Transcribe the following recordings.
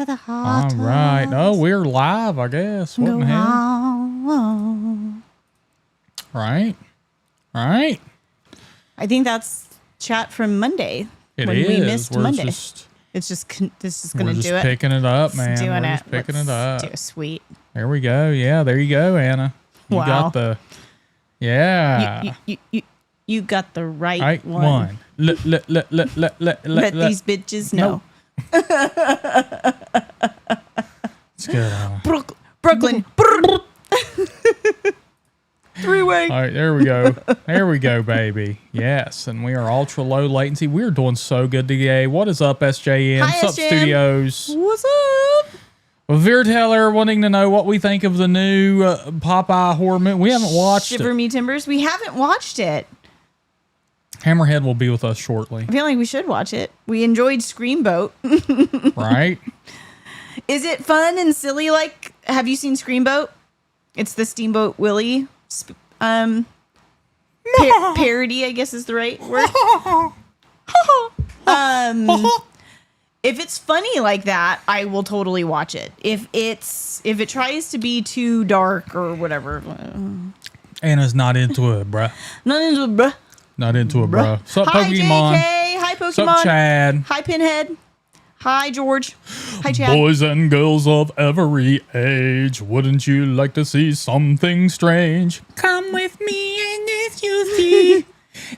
To the All hot right. tubs. Oh, we're live, I guess. What in the hell? On. Right. Right. I think that's chat from Monday. It when is. we missed We're Monday. just, This is going we're to just do it. picking it up, man. It's doing We're it. just picking it up. Do it. Sweet. There we go. Yeah, there you go, Anna. You Wow. got the, yeah. You got the right, Right one. Let these bitches know. It's good, Anna. Brooklyn. Three-way. All right, there we go. There we go, baby. Yes, and we are ultra low latency. We're doing so good today. What is up, SJM? Hi, What's up, SJM. Studios? What's up? Well, Veer wanting to know what we think of the new Popeye horror movie. We haven't watched Shiver it. Me Timbers. We haven't watched it. Hammerhead will be with us shortly. I feel like we should watch it. We enjoyed Screamboat. Right? Is it fun and silly? Like, have you seen Screamboat? It's the Steamboat Willie parody, I guess is the right word. If it's funny like that, I will totally watch it. If it tries to be too dark or whatever, Anna's not into it, bruh. not into it, bruh. Not into it, bruh. Sup, Hi, Pokemon? JK. Hi, Pokemon. Sup, Chad? Hi, Pinhead. Hi, George. Hi, Chad. Boys and girls of every age, wouldn't you like to see something strange? Come with me and this you see.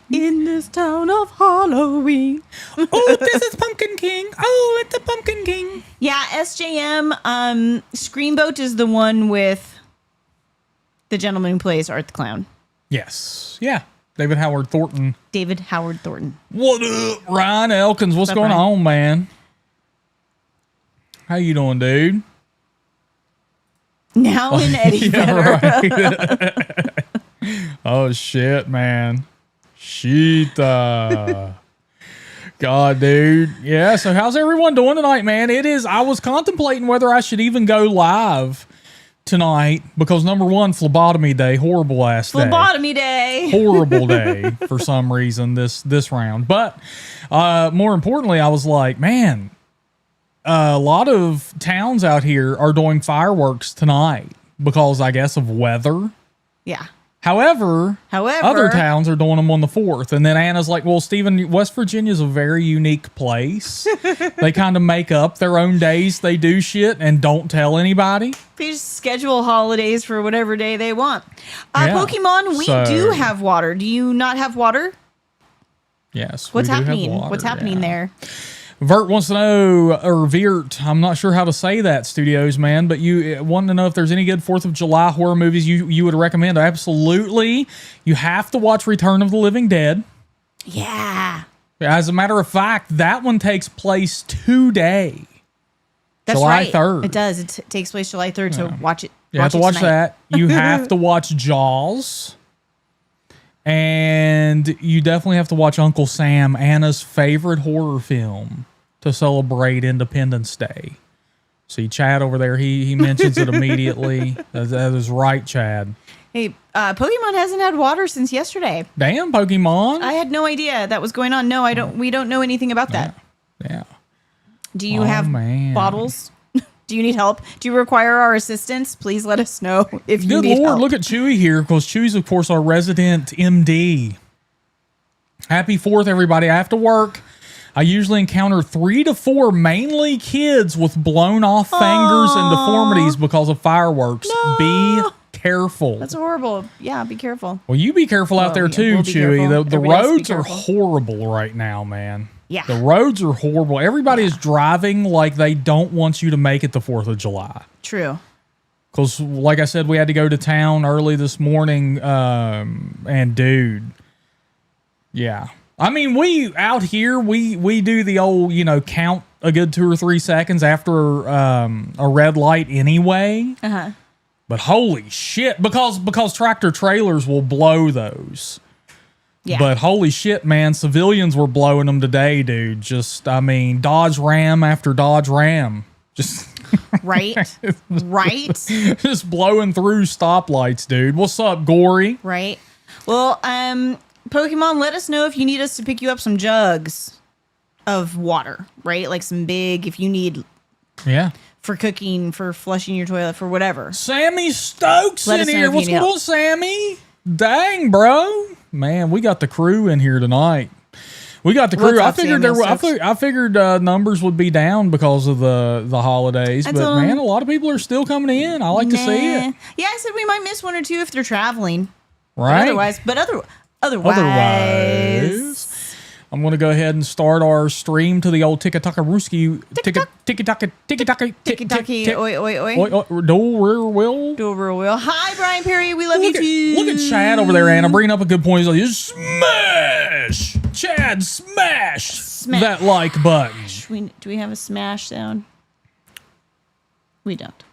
In this town of Halloween. Oh, this is Pumpkin King. Oh, it's a Pumpkin King. Yeah, SJM. Screamboat is the one with the gentleman who plays Art the Clown. Yes. Yeah. David Howard Thornton. David Howard Thornton. What up, Ryan Elkins? What's up, going Ryan? on, man? How you doing, dude? Now in Eddie Vedder. Right. Oh, shit, man. Shit. God, dude. Yeah, so how's everyone doing tonight, man? I was contemplating whether I should even go live tonight because, number one, phlebotomy day, horrible ass day. Phlebotomy day. Horrible day for some reason this round. But more importantly, I was like, man, a lot of towns out here are doing fireworks tonight because I guess of weather. Yeah. However, other towns are doing them on the 4th. And then Anna's like, well, Stephen, West Virginia is a very unique place. They kind of make up their own days. They do shit and don't tell anybody. They just schedule holidays for whatever day they want. Yeah. Pokemon, we do have water. Do you not have water? Yes. What's we do have happening? water, What's happening there? Vert wants to know, or Viert, I'm not sure how to say that, Studios, man, but you want to know if there's any good 4th of July horror movies you would recommend. Absolutely. You have to watch Return of the Living Dead. Yeah. As a matter of fact, that one takes place today. That's July right. 3rd. It does. It takes place July 3rd, so watch it. You have to watch that. You have to watch Jaws. And you definitely have to watch Uncle Sam, Anna's favorite horror film, to celebrate Independence Day. See, Chad over there, he mentions it immediately. That is right, Chad. Hey, Pokemon hasn't had water since yesterday. Damn, Pokemon. I had no idea that was going on. No, I don't. We don't know anything about that. Yeah. Do you have bottles? Do you need help? Do you require our assistance? Please let us know if you Good need Lord, help. look at Chewy here, because Chewy's, of course, our resident MD. Happy 4th, everybody. I have to work. I usually encounter 3 to 4, mainly kids, with blown off fingers and deformities because of fireworks. No. Be careful. That's horrible. Yeah, be careful. Well, you be careful out there, too, we'll be Chewy. careful. The Everybody else be roads are careful. horrible right now, man. Yeah. The roads are horrible. Everybody is driving like they don't want you to make it the 4th of July. True. Because, like I said, we had to go to town early this morning, and dude, yeah. I mean, we out here, we do the old, count a good 2 or 3 seconds after a red light anyway. Uh-huh. But holy shit, because tractor trailers will blow those. Yeah. But holy shit, man, civilians were blowing them today, dude. Just, I mean, Dodge Ram after Dodge Ram. Just Right. Right. just blowing through stoplights, dude. What's up, Gory? Right. Well, Pokemon, let us know if you need us to pick you up some jugs of water, right? Like some big, if you need Yeah. For cooking, for flushing your toilet, for whatever. Sammy Stokes Let in us know here. if you What's need going help. on, Sammy? Dang, bro. Man, we got the crew in here tonight. We got the crew. What's I up, figured Samuel I Stokes? figured numbers would be down because of the holidays, but man, a lot of people are still coming in. I like to see it. Yeah, I said we might miss one or two if they're traveling. Right. Otherwise. I'm going to go ahead and start our stream to the old tiki-taka-rooski. Tiki-taki, oi, oi, oi. Do real well. Hi, Brian Perry. We love you too. Look at Chad over there, Anna, bringing up a good point. He's like, smash! Chad, smash that like button. Do we have a smash sound? We don't.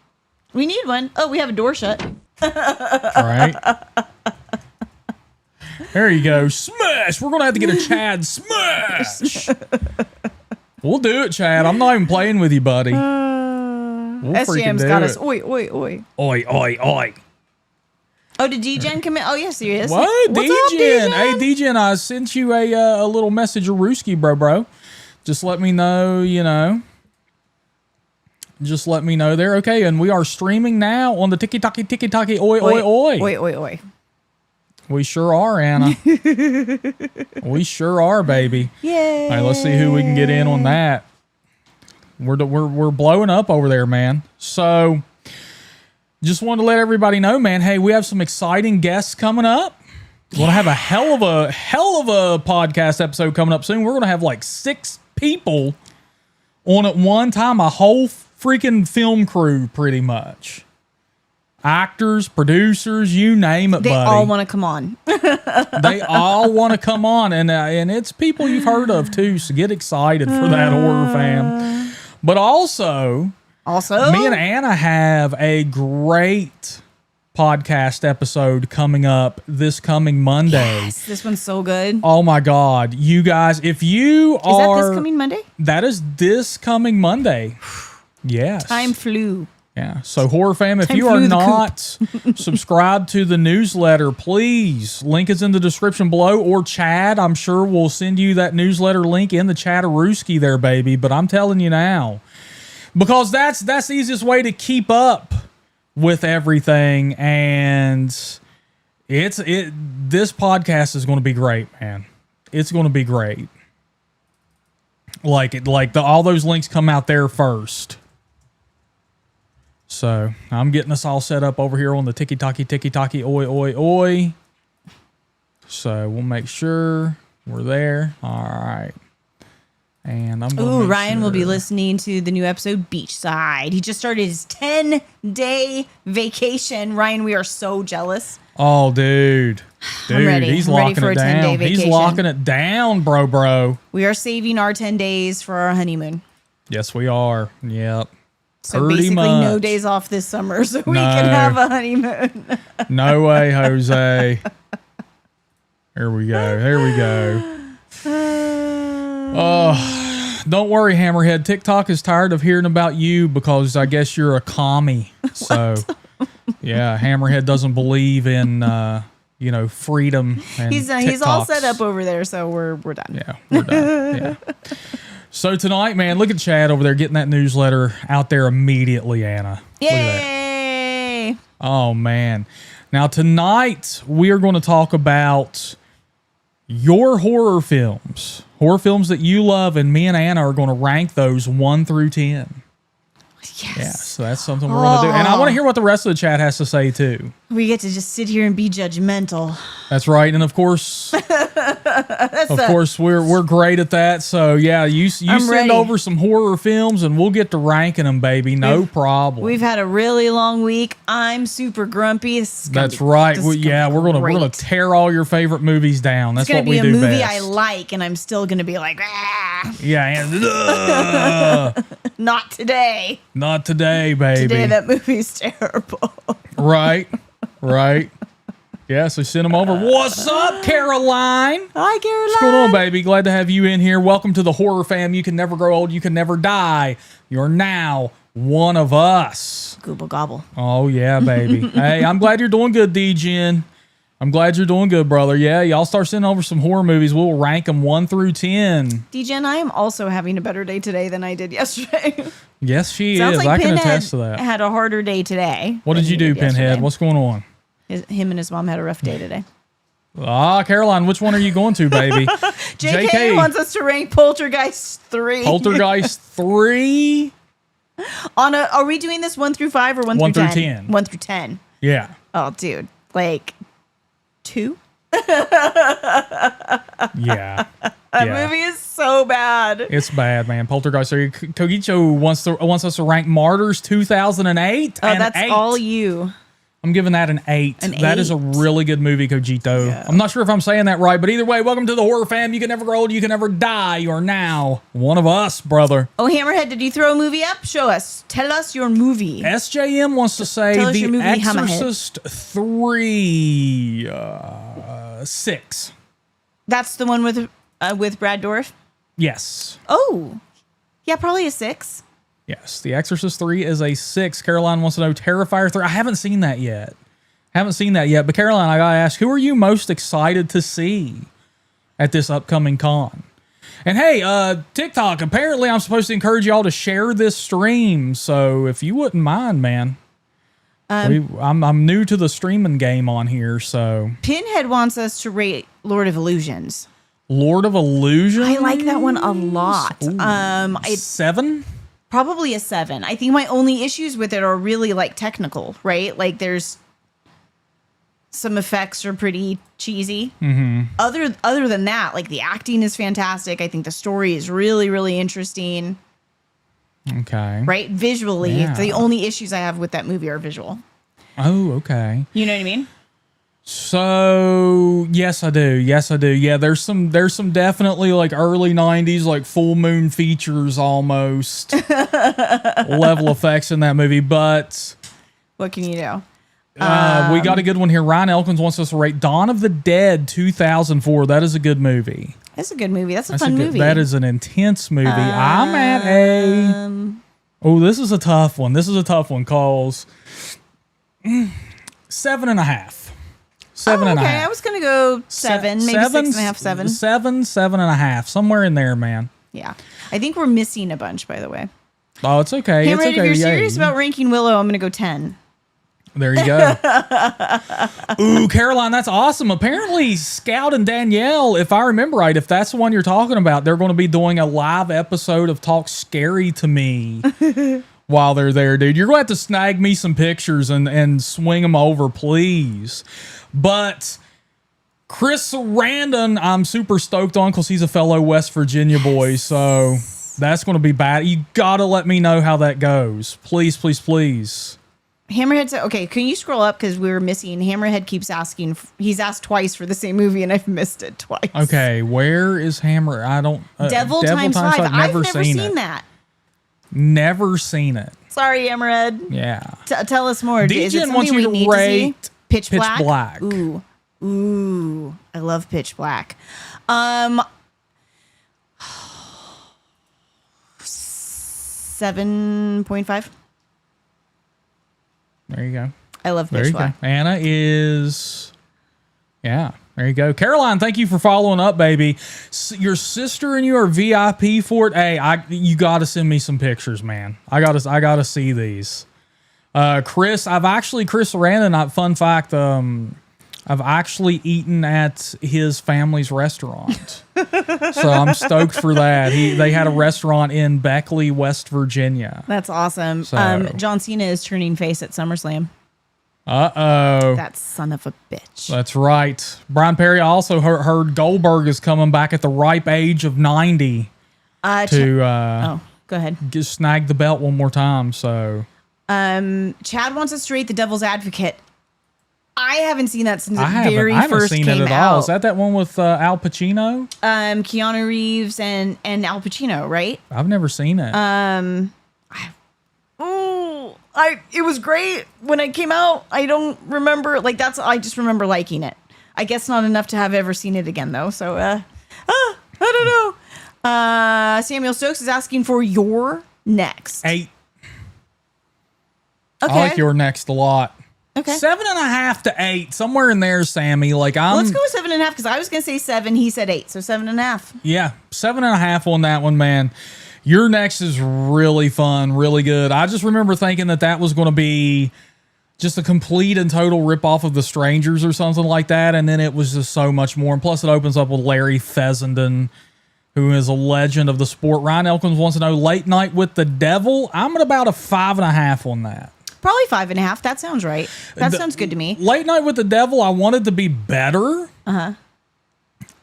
We need one. Oh, we have a door shut. All right. There you go. Smash! We're going to have to get a Chad smash. We'll do it, Chad. I'm not even playing with you, buddy. We'll freaking SJM's do got it. us. Oi, oi, oi. Oi, oi, oi. Oh, did D-Gen come in? Oh, yes, he is. What? What's up, D-Gen? D-Gen? Hey, D-Gen, I sent you a little message of Rooski, bro. Just let me know, Just let me know there. Okay, and we are streaming now on the tiki-taki, oi, oi, oi. Oi, oi, oi. We sure are, Anna. We sure are, baby. Yay. All right, let's see who we can get in on that. We're blowing up over there, man. So, just wanted to let everybody know, man. Hey, we have some exciting guests coming up. We're gonna have a hell of a podcast episode coming up soon. We're gonna have like 6 people on at one time, a whole freaking film crew, pretty much. Actors, producers, you name it, They buddy. all want to come on. They all want to come on, and it's people you've heard of too. So get excited for that, horror fam. But also, me and Anna have a great podcast episode coming up this coming Monday. Yes, this one's so good. Oh my God, you guys! If you Is that this coming Monday? that is this coming Monday. Yes, Time flew. yeah. So, horror fam, if Time you are flew the not subscribed to the newsletter, please, link is in the description below, or Chad, I'm sure we'll send you that newsletter link in the Chatterooski there, baby. But I'm telling you now, because that's the easiest way to keep up with everything, and this podcast is going to be great, man. It's going to be great. All those links come out there first. So I'm getting us all set up over here on the tiki-taki, oi, oi, oi. So we'll make sure we're there. All right. And I'm going to Ryan will be listening to the new episode, Beachside. He just started his 10-day vacation. Ryan, we are so jealous. Oh, dude. I'm ready. He's I'm ready locking for it a 10-day down. He's vacation. locking it down, bro. We are saving our 10 days for our honeymoon. Yes, we are. Yep. So Pretty basically no much. days off this summer so we can have a honeymoon. No way, Jose. Here we go. Oh, don't worry, Hammerhead. TikTok is tired of hearing about you because I guess you're a commie. So, yeah, Hammerhead doesn't believe in, freedom. And He's all set TikToks. up over there, so we're done. Yeah, we're done. Yeah. So tonight, man, look at Chad over there getting that newsletter out there immediately, Anna. Look at that. Yay! Oh, man. Now, tonight, we are going to talk about your horror films that you love, and me and Anna are going to rank those 1 through 10. Yes. Yeah, so that's something we're going to do. And I want to hear what the rest of the chat has to say, too. We get to just sit here and be judgmental. That's right. And, of course, we're great at that. So, yeah, you send ready. over some horror films, and we'll get to ranking them, baby. No problem. We've had a really long week. I'm super grumpy. That's right. We're gonna tear all your favorite movies down. That's what we do best. It's gonna be a movie I like, and I'm still gonna be like, Yeah, and not today. not today, baby. Today that movie's terrible. Right. Yeah, so send them over. What's up, Caroline? Hi, Caroline. What's going on, baby? Glad to have you in here. Welcome to the horror fam. You can never grow old. You can never die. You're now one of us. Gooble gobble. Oh, yeah, baby. Hey, I'm glad you're doing good, D-Gen. I'm glad you're doing good, brother. Yeah, y'all start sending over some horror movies. We'll rank them 1 through 10. DJ and I am also having a better day today than I did yesterday. Yes, she Sounds is. like I can Pinhead attest to that. had a harder day today. What did you do, Pinhead? Yesterday. What's going on? Him and his mom had a rough day today. Caroline, which one are you going to, baby? JK wants us to rank Poltergeist 3. Poltergeist 3? Are we doing this 1 through 5 or 1 through 10? 1 through 10. Yeah. Oh, dude. Like 2? Yeah. That movie is so bad. It's bad, man. Poltergeist 3. Kogicho wants us to rank Martyrs 2008. Oh, that's 8. All you. I'm giving that an 8. That is a really good movie, Kojito. Yeah. I'm not sure if I'm saying that right, but either way, welcome to the horror fam. You can never grow old, you can never die. You are now one of us, brother. Oh, Hammerhead, did you throw a movie up? Show us. Tell us your movie. SJM wants to say The Exorcist 3 6. That's the one with Brad Dourif? Yes. Oh. Yeah, probably a 6. Yes, The Exorcist 3 is a 6. Caroline wants to know Terrifier 3. I haven't seen that yet. But Caroline, I gotta ask, who are you most excited to see at this upcoming con? And hey, TikTok, apparently I'm supposed to encourage y'all to share this stream. So if you wouldn't mind, man. I'm new to the streaming game on here, so. Pinhead wants us to rate Lord of Illusions. Lord of Illusions? I like that one a lot. Ooh, 7? Probably a 7. I think my only issues with it are really like technical, right? Like there's some effects are pretty cheesy. Mm-hmm. Other than that, like the acting is fantastic. I think the story is really, really interesting. Okay. Right? Visually, the only issues I have with that movie are visual. Oh, okay. You know what I mean? So yes, I do. Yeah, there's some definitely like early 90s, like full moon features almost level effects in that movie. But what can you do? We got a good one here. Ryan Elkins wants us to rate Dawn of the Dead 2004. That is a good movie. That's a good movie. That's a fun movie. That is an intense movie. I'm at a. Oh, this is a tough one. Calls 7.5. 7.5. Okay, I was gonna go 7, maybe 6.5, 7. 7.5, somewhere in there, man. Yeah, I think we're missing a bunch, by the way. Oh, it's okay. Hey, if you're serious about ranking Willow, I'm gonna go 10. There you go. Ooh, Caroline, that's awesome. Apparently, Scout and Danielle, if I remember right, if that's the one you're talking about, they're going to be doing a live episode of Talk Scary to Me while they're there, dude. You're going to have to snag me some pictures and swing them over, please. But Chris Sarandon, I'm super stoked on because he's a fellow West Virginia boy. So that's going to be bad. You got to let me know how that goes. Please, please, please. Hammerhead said, okay, can you scroll up because we were missing? Hammerhead keeps asking. He's asked twice for the same movie, and I've missed it twice. Okay, where is Hammer? I don't. Devil Times 5. I've never seen that. Never seen it. Sorry, Hammerhead. Yeah. Tell us more. Is it wants something you we to need rate to see? Pitch Black. Pitch Black. Ooh, I love Pitch Black. 7.5. There you go. I love Pitch Black. Anna is, yeah. There you go. Caroline, thank you for following up, baby. Your sister and you are VIP for it. Hey, you got to send me some pictures, man. I gotta see these. Chris Sarandon. Fun fact. I've actually eaten at his family's restaurant, so I'm stoked for that. They had a restaurant in Beckley, West Virginia. That's awesome. So. John Cena is turning face at SummerSlam. Uh-oh. That son of a bitch. That's right. Brian Perry also heard Goldberg is coming back at the ripe age of 90 go ahead. Just snag the belt one more time. So, Chad wants us to rate The Devil's Advocate. I haven't seen that since it I haven't seen it at all. Is that one with Al Pacino? Keanu Reeves and Al Pacino, right? I've never seen it. It was great when it came out. I don't remember I just remember liking it. I guess not enough to have ever seen it again though. So I don't know. Samuel Stokes is asking for your next. 8. Okay. I like your next a lot. Okay. 7.5 to 8, somewhere in there, Sammy. Like Let's go with 7.5 because I was going to say 7. He said 8, so 7.5. Yeah, 7.5 on that one, man. Your next is really fun, really good. I just remember thinking that was going to be just a complete and total ripoff of The Strangers or something like that, and then it was just so much more. And plus, it opens up with Larry Fessenden, who is a legend of the sport. Ryan Elkins wants to know Late Night with the Devil. I'm at about a 5.5 on that. Probably 5.5. That sounds right. That sounds good to me. Late Night with the Devil, I wanted to be better. Uh-huh.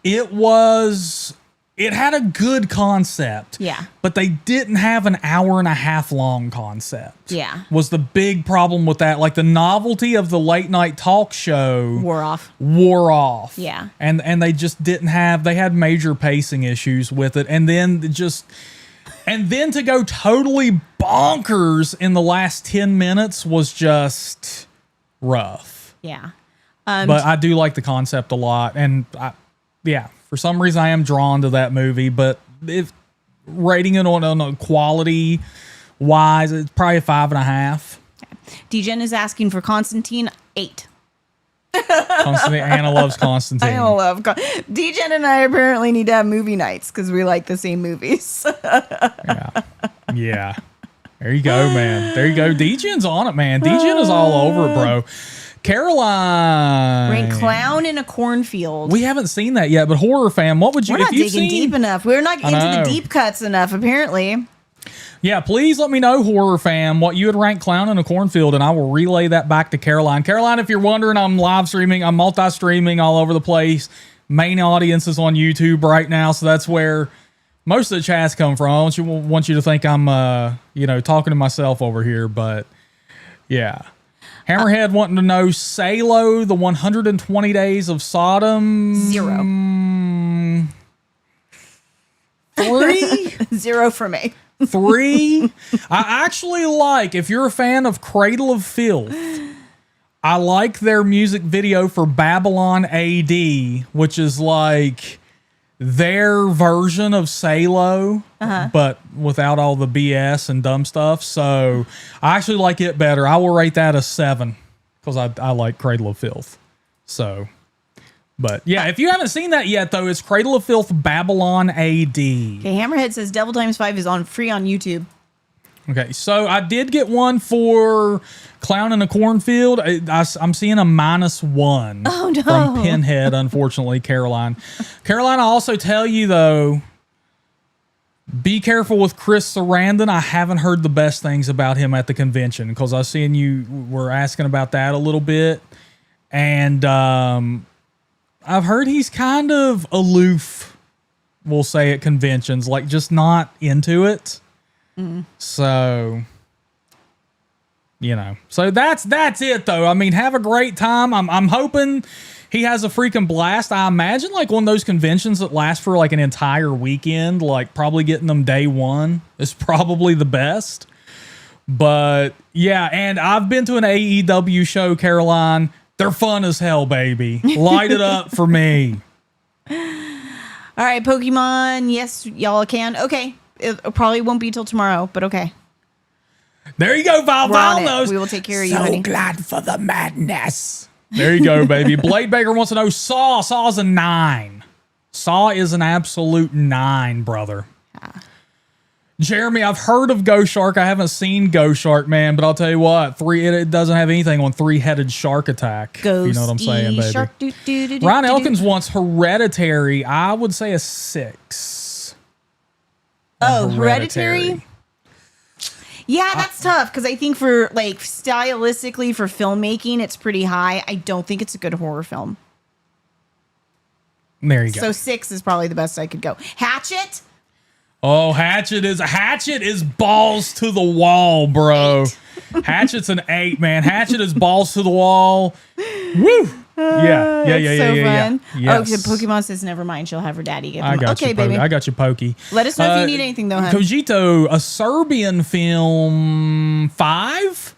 It had a good concept. Yeah. But they didn't have an hour and a half long concept. Yeah. Was the big problem with that. Like the novelty of the late night talk show Wore off. Yeah. And they just didn't have, they had major pacing issues with it. And then to go totally bonkers in the last 10 minutes was just rough. Yeah. But I do like the concept a lot. And for some reason I am drawn to that movie. But if rating it on a quality wise, it's probably a 5.5. DGen is asking for Constantine 8. Constantine, Anna loves Constantine. I love DGen and I apparently need to have movie nights because we like the same movies. Yeah. There you go, man. There you go. DGen's on it, man. DGen is all over it, bro. Caroline. Rain Clown in a Cornfield. We haven't seen that yet, but horror fan, what would you? We're not digging deep enough. We're not into the deep cuts enough, apparently. Yeah, please let me know, horror fan, what you would rank Clown in a Cornfield, and I will relay that back to Caroline. Caroline, if you're wondering, I'm live streaming. I'm multi-streaming all over the place. Main audience is on YouTube right now, so that's where most of the chats come from. I want you to think I'm, talking to myself over here, but yeah. Hammerhead wanting to know Salo, the 120 Days of Sodom. 0. 3? 0 for me. 3. I actually like, if you're a fan of Cradle of Filth, I like their music video for Babylon AD, which is like their version of Salo, but without all the BS and dumb stuff. So I actually like it better. I will rate that a 7 because I like Cradle of Filth. So, but yeah, if you haven't seen that yet, though, it's Cradle of Filth Babylon AD. Okay, Hammerhead says Devil Times 5 is on free on YouTube. Okay, so I did get one for Clown in a Cornfield. I'm seeing a -1 from Pinhead, unfortunately, Caroline. Caroline, I'll also tell you, though, be careful with Chris Sarandon. I haven't heard the best things about him at the convention because I was seeing you were asking about that a little bit. And I've heard he's kind of aloof, we'll say, at conventions, like just not into it. So, so that's it though. I mean, have a great time. I'm hoping he has a freaking blast. I imagine like one of those conventions that lasts for like an entire weekend, like probably getting them day one is probably the best. But yeah, and I've been to an AEW show, Caroline. They're fun as hell, baby. Light it up for me. All right, Pokemon. Yes, y'all can. Okay. It probably won't be till tomorrow, but okay. There you go, Val. Val knows. We will take care of you, honey. So glad for the madness. There you go, baby. Blade Baker wants to know Saw. Saw is a 9. Saw is an absolute 9, brother. Jeremy, I've heard of Ghost Shark. I haven't seen Ghost Shark, man, but I'll tell you what, it doesn't have anything on Three-Headed Shark Attack. Ghost, you know what I'm saying, baby. Shark, Ryan Elkins wants Hereditary. I would say a 6. Oh, Hereditary? Yeah, that's tough because I think for like stylistically for filmmaking, it's pretty high. I don't think it's a good horror film. There you go. So 6 is probably the best I could go. Hatchet? Oh, Hatchet is balls to the wall, bro. 8. Hatchet's an 8, man. Hatchet is balls to the wall. Woo! Yeah. Fun. Yes. Oh, Pokemon says never mind. She'll have her daddy get them. I got okay, you, baby. I got you, Pokey. Let us know if you need anything, though, hon. Kojito, a Serbian film, 5?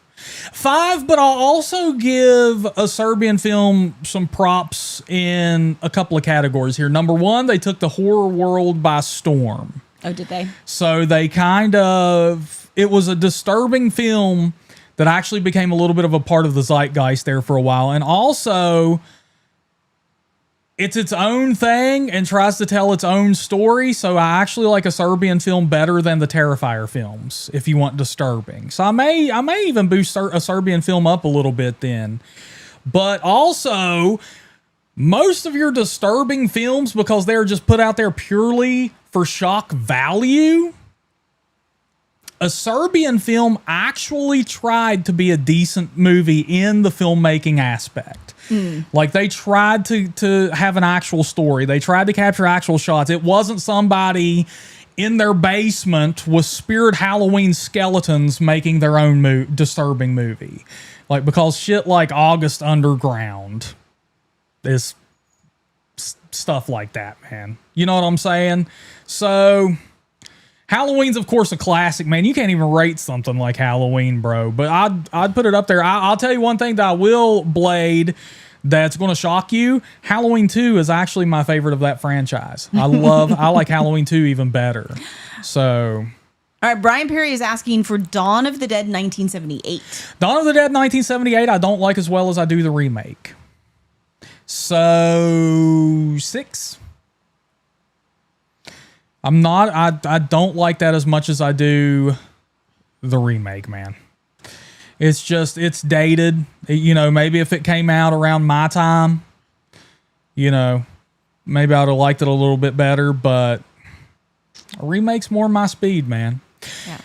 5, but I'll also give a Serbian film some props in a couple of categories here. Number 1, they took the horror world by storm. Oh, did they? So they it was a disturbing film that actually became a little bit of a part of the zeitgeist there for a while. And also, it's its own thing and tries to tell its own story. So I actually like a Serbian film better than the Terrifier films, if you want disturbing. So I may even boost a Serbian film up a little bit then. But also, most of your disturbing films, because they're just put out there purely for shock value, a Serbian film actually tried to be a decent movie in the filmmaking aspect. Like, they tried to have an actual story. They tried to capture actual shots. It wasn't somebody in their basement with spirit Halloween skeletons making their own disturbing movie. Like, because shit like August Underground is stuff like that, man. You know what I'm saying? So Halloween's, of course, a classic, man. You can't even rate something like Halloween, bro. But I'd put it up there. I'll tell you one thing that I will blade that's going to shock you. Halloween 2 is actually my favorite of that franchise. I like Halloween 2 even better. So, all right, Brian Perry is asking for Dawn of the Dead 1978. Dawn of the Dead 1978 I don't like as well as I do the remake. So 6. I don't like that as much as I do the remake, man. It's just, it's dated. You know, maybe if it came out around my time, you know, maybe I would have liked it a little bit better, but a remake's more my speed, man. Yeah.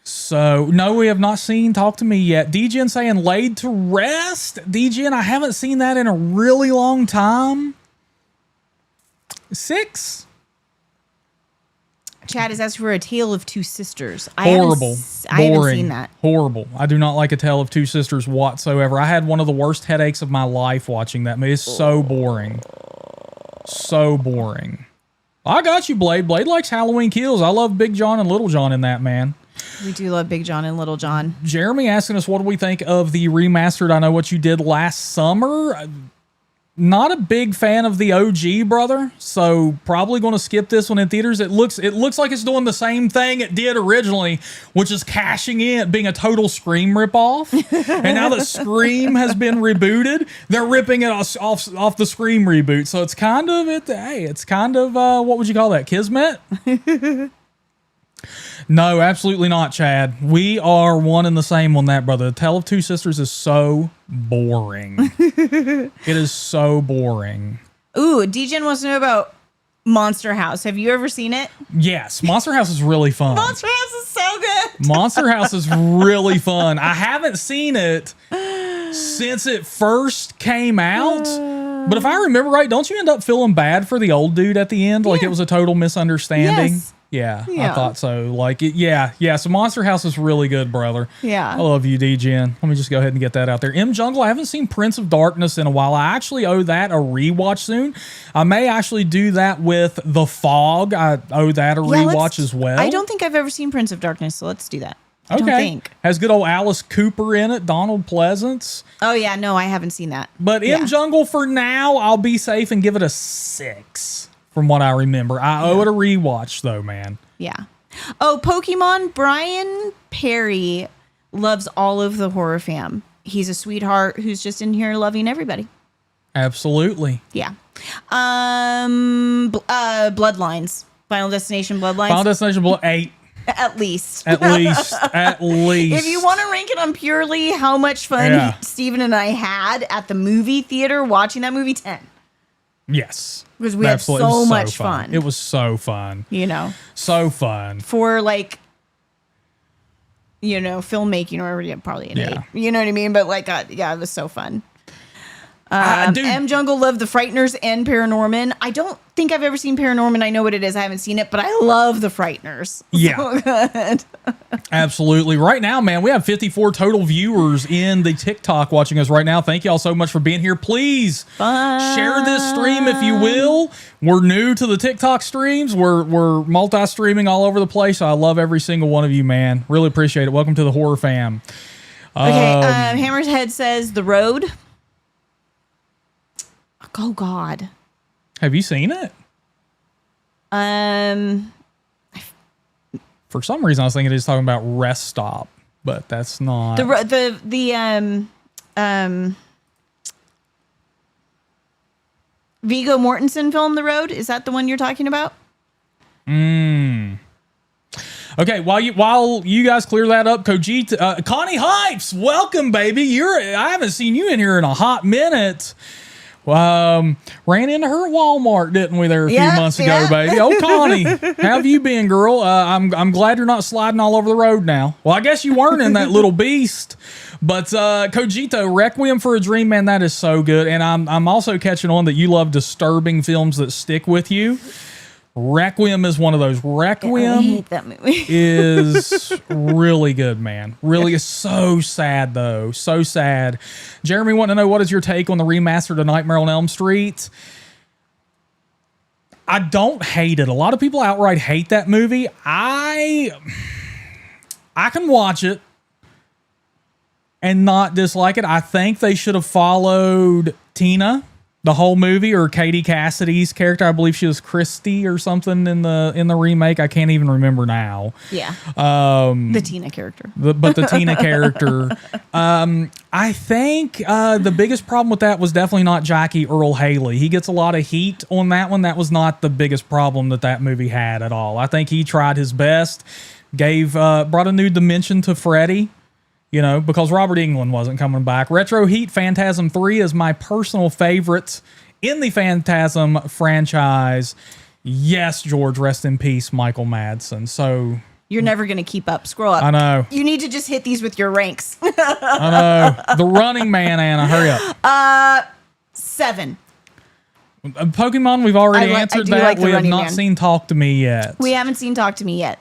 So, no, we have not seen Talk to Me yet. DGN saying Laid to Rest. DGN, I haven't seen that in a really long time. 6. Chad is asking for A Tale of Two Sisters. Horrible. I haven't seen that. Horrible. I do not like A Tale of Two Sisters whatsoever. I had one of the worst headaches of my life watching that movie. It's so boring. So boring. I got you, Blade. Blade likes Halloween Kills. I love Big John and Little John in that, man. We do love Big John and Little John. Jeremy asking us, what do we think of the remastered I Know What You Did Last Summer? Not a big fan of the OG, brother. So probably going to skip this one in theaters. It looks like it's doing the same thing it did originally, which is cashing in, being a total Scream ripoff. And now that Scream has been rebooted, they're ripping it off the Scream reboot. So it's kind of what would you call that? Kismet? No, absolutely not, Chad. We are one and the same on that, brother. The Tale of Two Sisters is so boring. It is so boring. Ooh, DGen wants to know about Monster House. Have you ever seen it? Yes, Monster House is really fun. Monster House is so good. Monster House is really fun. I haven't seen it since it first came out. But if I remember right, don't you end up feeling bad for the old dude at the end? Like it was a total misunderstanding? Yes. Yeah, I thought so. Like, so Monster House is really good, brother. Yeah. I love you, DGen. Let me just go ahead and get that out there. M Jungle, I haven't seen Prince of Darkness in a while. I actually owe that a rewatch soon. I may actually do that with The Fog. I owe that a rewatch as well. I don't think I've ever seen Prince of Darkness, so let's do that. I don't think. Has good old Alice Cooper in it, Donald Pleasance. Oh, yeah, no, I haven't seen that. But M Jungle, for now, I'll be safe and give it a 6. From what I remember. I owe it a rewatch, though, man. Yeah. Oh, Pokemon. Brian Perry loves all of the horror fam. He's a sweetheart who's just in here loving everybody. Absolutely. Yeah. Bloodlines. Final Destination Bloodlines. Final Destination 8. At least. At least. If you want to rank it on purely how much fun Steven and I had at the movie theater watching that movie, 10. Yes. Because we had so much fun. It was so fun. You know. So fun. For filmmaking or probably an 8. You know what I mean? But it was so fun. M Jungle loved The Frighteners and Paranorman. I don't think I've ever seen Paranorman. I know what it is. I haven't seen it, but I love The Frighteners. Yeah. So good. Absolutely. Right now, man, we have 54 total viewers in the TikTok watching us right now. Thank you all so much for being here. Please share this stream if you will. We're new to the TikTok streams. We're multi-streaming all over the place. So I love every single one of you, man. Really appreciate it. Welcome to the horror fam. Okay. Hammerhead says The Road. Oh God. Have you seen it? For some reason I was thinking he was talking about Rest Stop. but that's not Viggo Mortensen film, The Road. Is that the one you're talking about? Okay, while you guys clear that up, Kojita, Connie Hypes, welcome, baby. I haven't seen you in here in a hot minute. Ran into her at Walmart, didn't we, there a few months ago, baby? Oh, Connie, how have you been, girl? I'm glad you're not sliding all over the road now. Well, I guess you weren't in that little beast. But Kojito, Requiem for a Dream, man, that is so good. And I'm also catching on that you love disturbing films that stick with you. Requiem is one of those. Requiem I hate that movie. is really good, man. Really is so sad, though. So sad. Jeremy, want to know, what is your take on the remaster to Nightmare on Elm Street? I don't hate it. A lot of people outright hate that movie. I can watch it and not dislike it. I think they should have followed Tina the whole movie, or Katie Cassidy's character. I believe she was Christy or something in the remake. I can't even remember now. Yeah. The Tina character. But the Tina character. I think the biggest problem with that was definitely not Jackie Earl Haley. He gets a lot of heat on that one. That was not the biggest problem that movie had at all. I think he tried his best, brought a new dimension to Freddy. You know, because Robert Englund wasn't coming back. Retro Heat Phantasm 3 is my personal favorite in the Phantasm franchise. Yes, George, rest in peace, Michael Madsen. So you're never going to keep up. Scroll up. I know. You need to just hit these with your ranks. I know. The Running Man, Anna, hurry up. 7. Pokemon, we've already answered that. Like we have not seen Talk to Me yet. We haven't seen Talk to Me yet.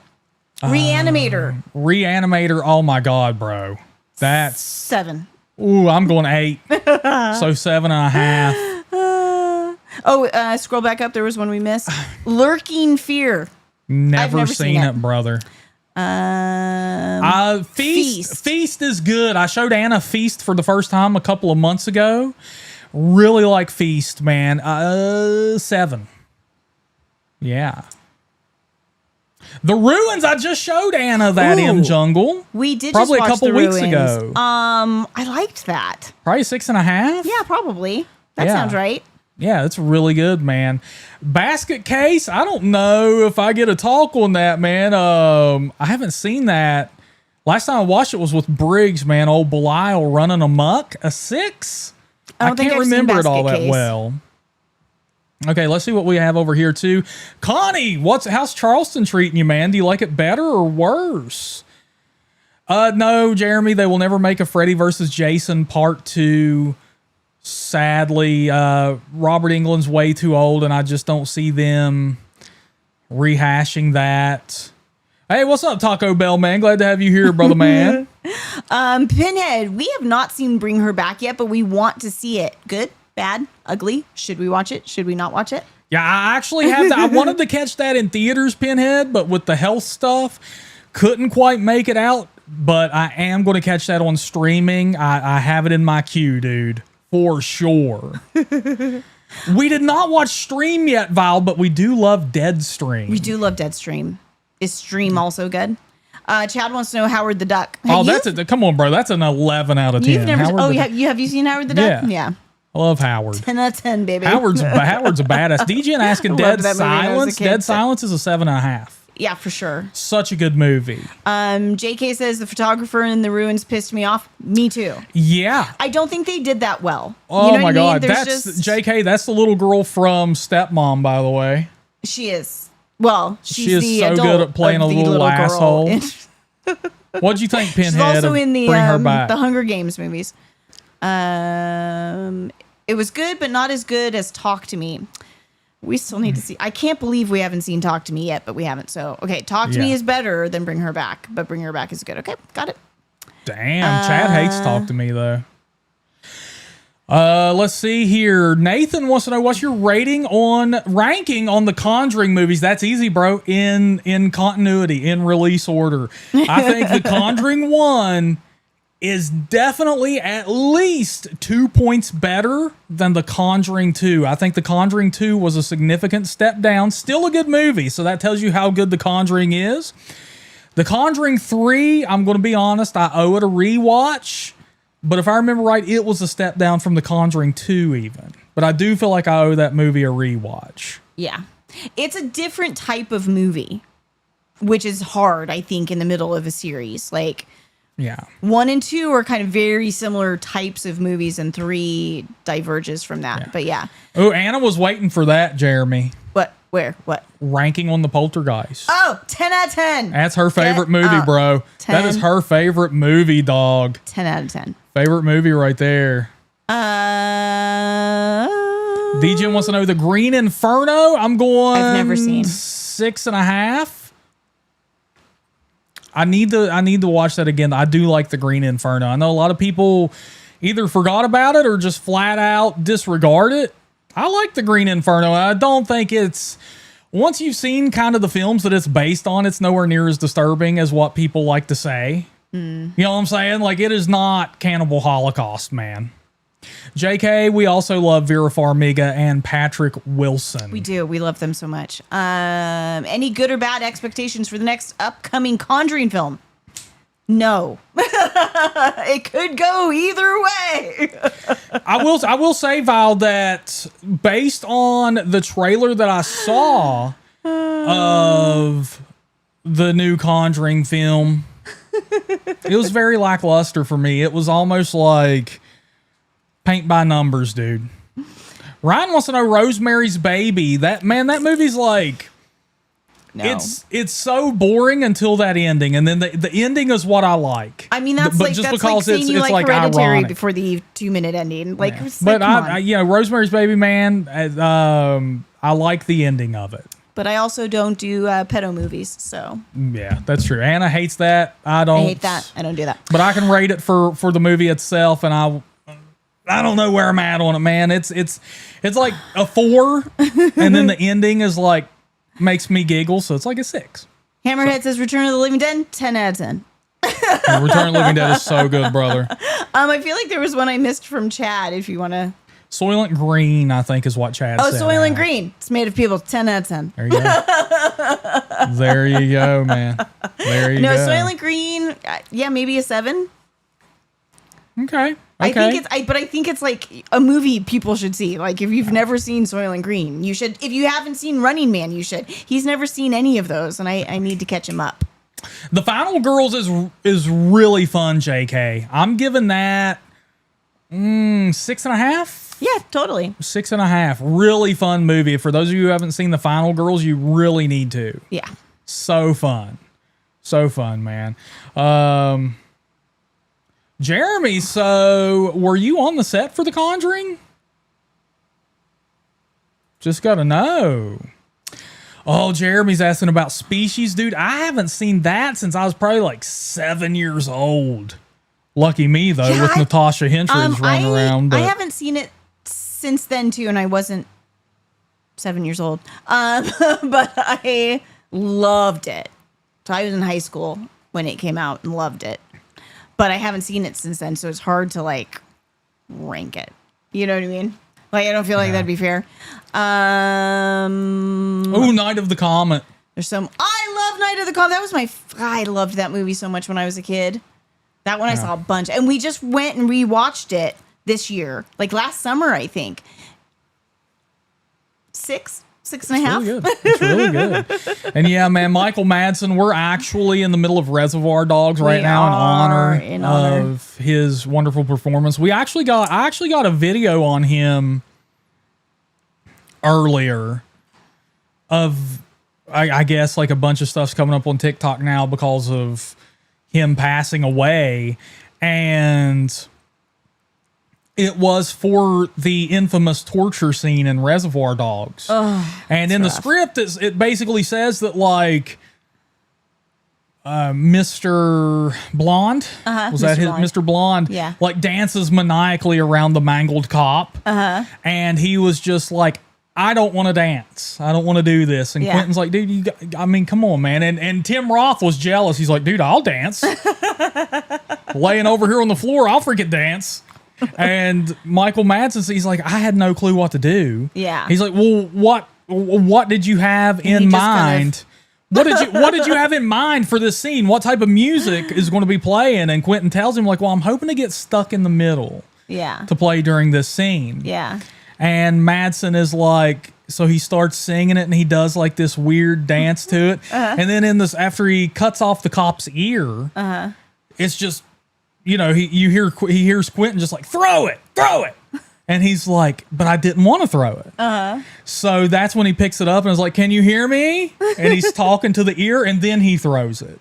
Reanimator. Reanimator, oh my God, bro. That's 7. Ooh, I'm going 8. So 7.5. Scroll back up. There was one we missed. Lurking Fear. Never seen it, brother. Feast. Feast is good. I showed Anna Feast for the first time a couple of months ago. Really like Feast, man. 7. Yeah. The Ruins, I just showed Anna that in Jungle. We did probably just watch a couple the weeks Ruins. ago. I liked that. Probably 6.5. Yeah, probably. That sounds right. Yeah, it's really good, man. Basket Case, I don't know if I get a talk on that, man. I haven't seen that. Last time I watched it was with Briggs, man. Old Belial running amok. A 6? I can't remember it all that well. Okay, let's see what we have over here too. Connie, how's Charleston treating you, man? Do you like it better or worse? No, Jeremy, they will never make a Freddy versus Jason part 2. Sadly, Robert Englund's way too old, and I just don't see them rehashing that. Hey, what's up, Taco Bell, man? Glad to have you here, brother, man. Pinhead, we have not seen Bring Her Back yet, but we want to see it. Good? Bad? Ugly? Should we watch it? Should we not watch it? Yeah, I actually have I wanted to catch that in theaters, Pinhead, but with the health stuff, couldn't quite make it out. But I am going to catch that on streaming. I have it in my queue, dude, for sure. We did not watch Stream yet, Val, but we do love Deadstream. We do love Deadstream. Is Stream also good? Chad wants to know Howard the Duck. Come on, bro. That's an 11 out of 10. You've never. Have you seen Howard the Duck? Yeah. I love Howard. 10 out of 10, baby. Howard's a badass. DJ asking Dead Silence. Dead Silence is a 7.5. Yeah, for sure. Such a good movie. JK says the photographer in The Ruins pissed me off. Me too. Yeah. I don't think they did that well. Oh, you know my God. That's JK. That's the little girl from Stepmom, by the way. She is. Well, she is so good at playing a little asshole. What'd you think, Pinhead? She's also in the the Hunger Games movies. It was good, but not as good as Talk to Me. We still need to see. I can't believe we haven't seen Talk to Me yet, but we haven't. So, okay, Talk to Me is better than Bring Her Back, but Bring Her Back is good. Okay, got it. Damn, Chad hates Talk to Me, though. Let's see here. Nathan wants to know, what's your ranking on the Conjuring movies? That's easy, bro. In continuity, in release order. I think The Conjuring 1 is definitely at least 2 points better than The Conjuring 2. I think The Conjuring 2 was a significant step down. Still a good movie, so that tells you how good The Conjuring is. The Conjuring 3, I'm going to be honest, I owe it a rewatch. But if I remember right, it was a step down from The Conjuring 2 even. But I do feel like I owe that movie a rewatch. Yeah. It's a different type of movie, which is hard, I think, in the middle of a series. Like, yeah, 1 and 2 are kind of very similar types of movies, and 3 diverges from that. Yeah. But yeah. Oh, Anna was waiting for that, Jeremy. What? Where? What? Ranking on the Poltergeist. Oh, 10 out of 10. That's her favorite movie, bro. 10. That is her favorite movie, dog. 10 out of 10. Favorite movie right there. DJ wants to know The Green Inferno. I'm going. I've never seen. 6.5. I need to watch that again. I do like The Green Inferno. I know a lot of people either forgot about it or just flat out disregard it. I like The Green Inferno. I don't think it's, once you've seen kind of the films that it's based on, it's nowhere near as disturbing as what people like to say. You know what I'm saying? Like, it is not Cannibal Holocaust, man. JK, we also love Vera Farmiga and Patrick Wilson. We do. We love them so much. Any good or bad expectations for the next upcoming Conjuring film? No. It could go either way. I will say, Val, that based on the trailer that I saw of the new Conjuring film, it was very lackluster for me. It was almost like paint by numbers, dude. Ryan wants to know Rosemary's Baby. That movie's like, no. It's so boring until that ending, and then the ending is what I like. I mean, that's like saying you like Hereditary ironic. Before the 2-minute ending. Like, yeah. But Rosemary's Baby, man, I like the ending of it. But I also don't do pedo movies, so yeah, that's true. Anna hates that. I hate that. I don't do that. But I can rate it for the movie itself, and I don't know where I'm at on it, man. It's like a 4, and then the ending is like makes me giggle, so it's like a 6. Hammerhead says Return of the Living Dead, 10 out of 10. Return of the Living Dead is so good, brother. I feel like there was one I missed from Chad. If you want to. Soylent Green, I think, is what Chad said. Oh, Soylent Green. It's made of people. 10 out of 10. There you go. There you go, man. There you go. No, Soylent Green, yeah, maybe a 7. Okay. I think it's like a movie people should see. Like, if you've never seen Soylent Green, you should. If you haven't seen Running Man, you should. He's never seen any of those, and I need to catch him up. The Final Girls is really fun, JK. I'm giving that 6.5. Yeah, totally. 6.5. Really fun movie. For those of you who haven't seen The Final Girls, you really need to. Yeah. So fun. So fun, man. Jeremy, so were you on the set for The Conjuring? Just got to know. Oh, Jeremy's asking about Species. Dude, I haven't seen that since I was probably like 7 years old. Lucky me, though, yeah, with Natasha Henstridge running around. But I haven't seen it since then, too, and I wasn't 7 years old. But I loved it. So I was in high school when it came out and loved it. But I haven't seen it since then, so it's hard to, like, rank it. You know what I mean? Like, I don't feel like that'd be fair. Night of the Comet. I love Night of the Comet. That was I loved that movie so much when I was a kid. That one I saw a bunch. And we just went and rewatched it this year. Like, last summer, I think. 6.5. It's really good. It's really good. And yeah, man, Michael Madsen, we're actually in the middle of Reservoir Dogs right now in honor of his wonderful performance. I actually got a video on him earlier of, I guess, like a bunch of stuff's coming up on TikTok now because of him passing away. And it was for the infamous torture scene in Reservoir Dogs. And in the script, it basically says that, like, Mr. Blonde, was that his Mr. Blonde? Yeah. Like, dances maniacally around the mangled cop. And he was just like, I don't want to dance. I don't want to do this. And Quentin's like, dude, come on, man. And Tim Roth was jealous. He's like, dude, I'll dance. Laying over here on the floor, I'll freaking dance. And Michael Madsen, he's like, I had no clue what to do. Yeah. He's like, well, what did you have in mind? What did you have in mind for this scene? What type of music is going to be playing? And Quentin tells him like, well, I'm hoping to get stuck in the middle. Yeah. To play during this scene. Yeah. And Madsen is like, so he starts singing it and he does like this weird dance to it. And then after he cuts off the cop's ear, it's just, you know, he hears Quentin just like, throw it. And he's like, but I didn't want to throw it. So that's when he picks it up and is like, can you hear me? And he's talking to the ear and then he throws it.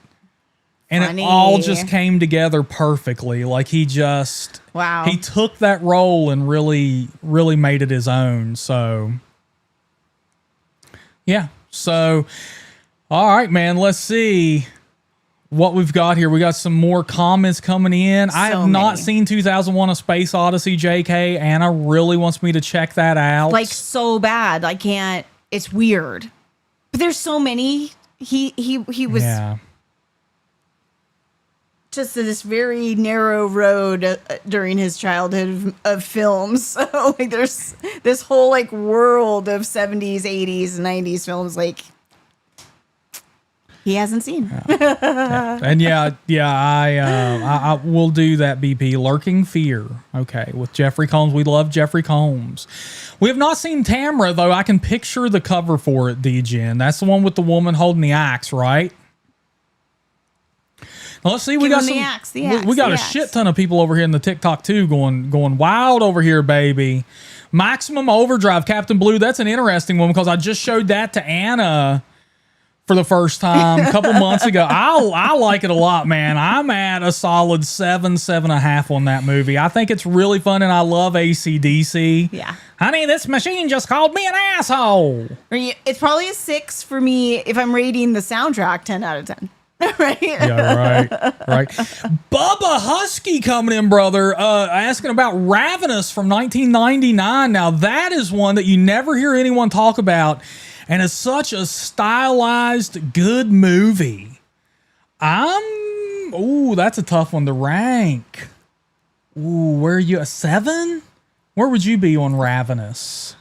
And Funny. it all just came together perfectly. Like he just, wow. He took that role and really, really made it his own. So, yeah. So, all right, man, let's see what we've got here. We got some more comments coming in. I have not seen 2001 A Space Odyssey, JK. Anna really wants me to check that out. Like so bad. I can't. It's weird. But there's so many. He was just this very narrow road during his childhood of films. So like there's this whole like world of 70s, 80s, 90s films like he hasn't seen. And I will do that, BP. Lurking Fear. Okay, with Jeffrey Combs. We love Jeffrey Combs. We have not seen Tamra, though. I can picture the cover for it, D-Gen. That's the one with the woman holding the axe, right? Now, let's see. We got a shit ton of people over here in the TikTok, too, going wild over here, baby. Maximum Overdrive, Captain Blue. That's an interesting one because I just showed that to Anna for the first time a couple months ago. I like it a lot, man. I'm at a solid 7.5 on that movie. I think it's really fun, and I love AC/DC. Yeah. Honey, this machine just called me an asshole. It's probably a 6 for me if I'm rating the soundtrack 10 out of 10. Right? Yeah, right. Bubba Husky coming in, brother, asking about Ravenous from 1999. Now, that is one that you never hear anyone talk about. And it's such a stylized, good movie. That's a tough one to rank. Ooh, where are you? A 7? Where would you be on Ravenous?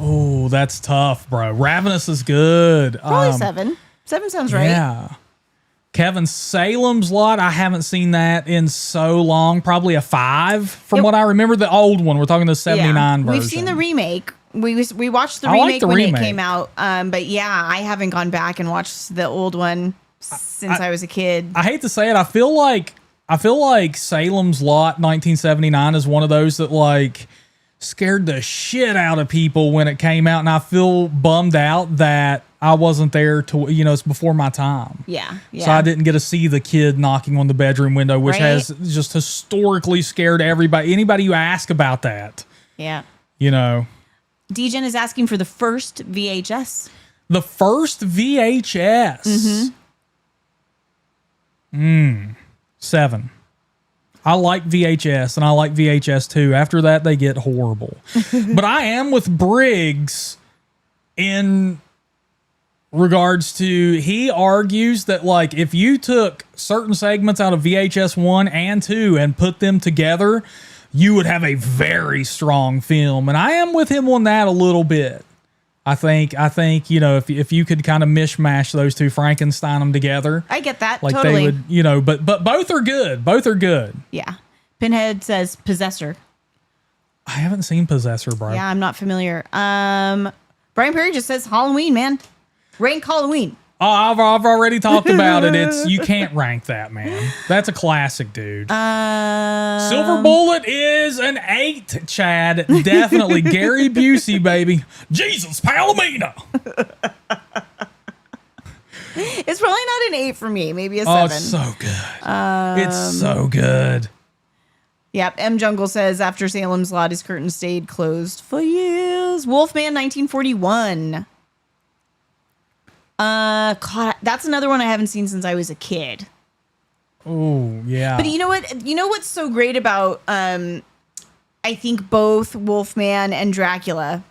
Oh, that's tough, bro. Ravenous is good. Probably 7. 7 sounds right. Yeah. Kevin Salem's Lot. I haven't seen that in so long. Probably a 5 from what I remember. The old one. We're talking the 79 version. We've seen the remake. We watched the remake when it came out. But yeah, I haven't gone back and watched the old one since I was a kid. I hate to say it. I feel like Salem's Lot 1979 is one of those that like scared the shit out of people when it came out, and I feel bummed out that I wasn't there to, it's before my time. Yeah. So I didn't get to see the kid knocking on the bedroom window, which has just historically scared everybody. Anybody you ask about that. Yeah. D-Gen is asking for the first VHS. The first VHS. 7. I like VHS, and I like VHS too. After that, they get horrible. But I am with Briggs in regards to, he argues that like if you took certain segments out of VHS 1 and 2 and put them together, you would have a very strong film. And I am with him on that a little bit. I think, if you could kind of mishmash those two, Frankenstein them together. I get that. Like totally. they would, but both are good. Both are good. Yeah. Pinhead says Possessor. I haven't seen Possessor, bro. Yeah, I'm not familiar. Brian Perry just says Halloween, man. Rank Halloween. Oh, I've already talked about it. You can't rank that, man. That's a classic, dude. Silver Bullet is an 8, Chad. Definitely. Gary Busey, baby. Jesus, Palomino. It's probably not an 8 for me. Maybe a 7. Oh, it's so good. It's so good. Yep. M Jungle says after Salem's Lot, his curtain stayed closed for years. Wolfman 1941. God, that's another one I haven't seen since I was a kid. Oh, yeah. But you know what? You know what's so great about I think both Wolfman and Dracula,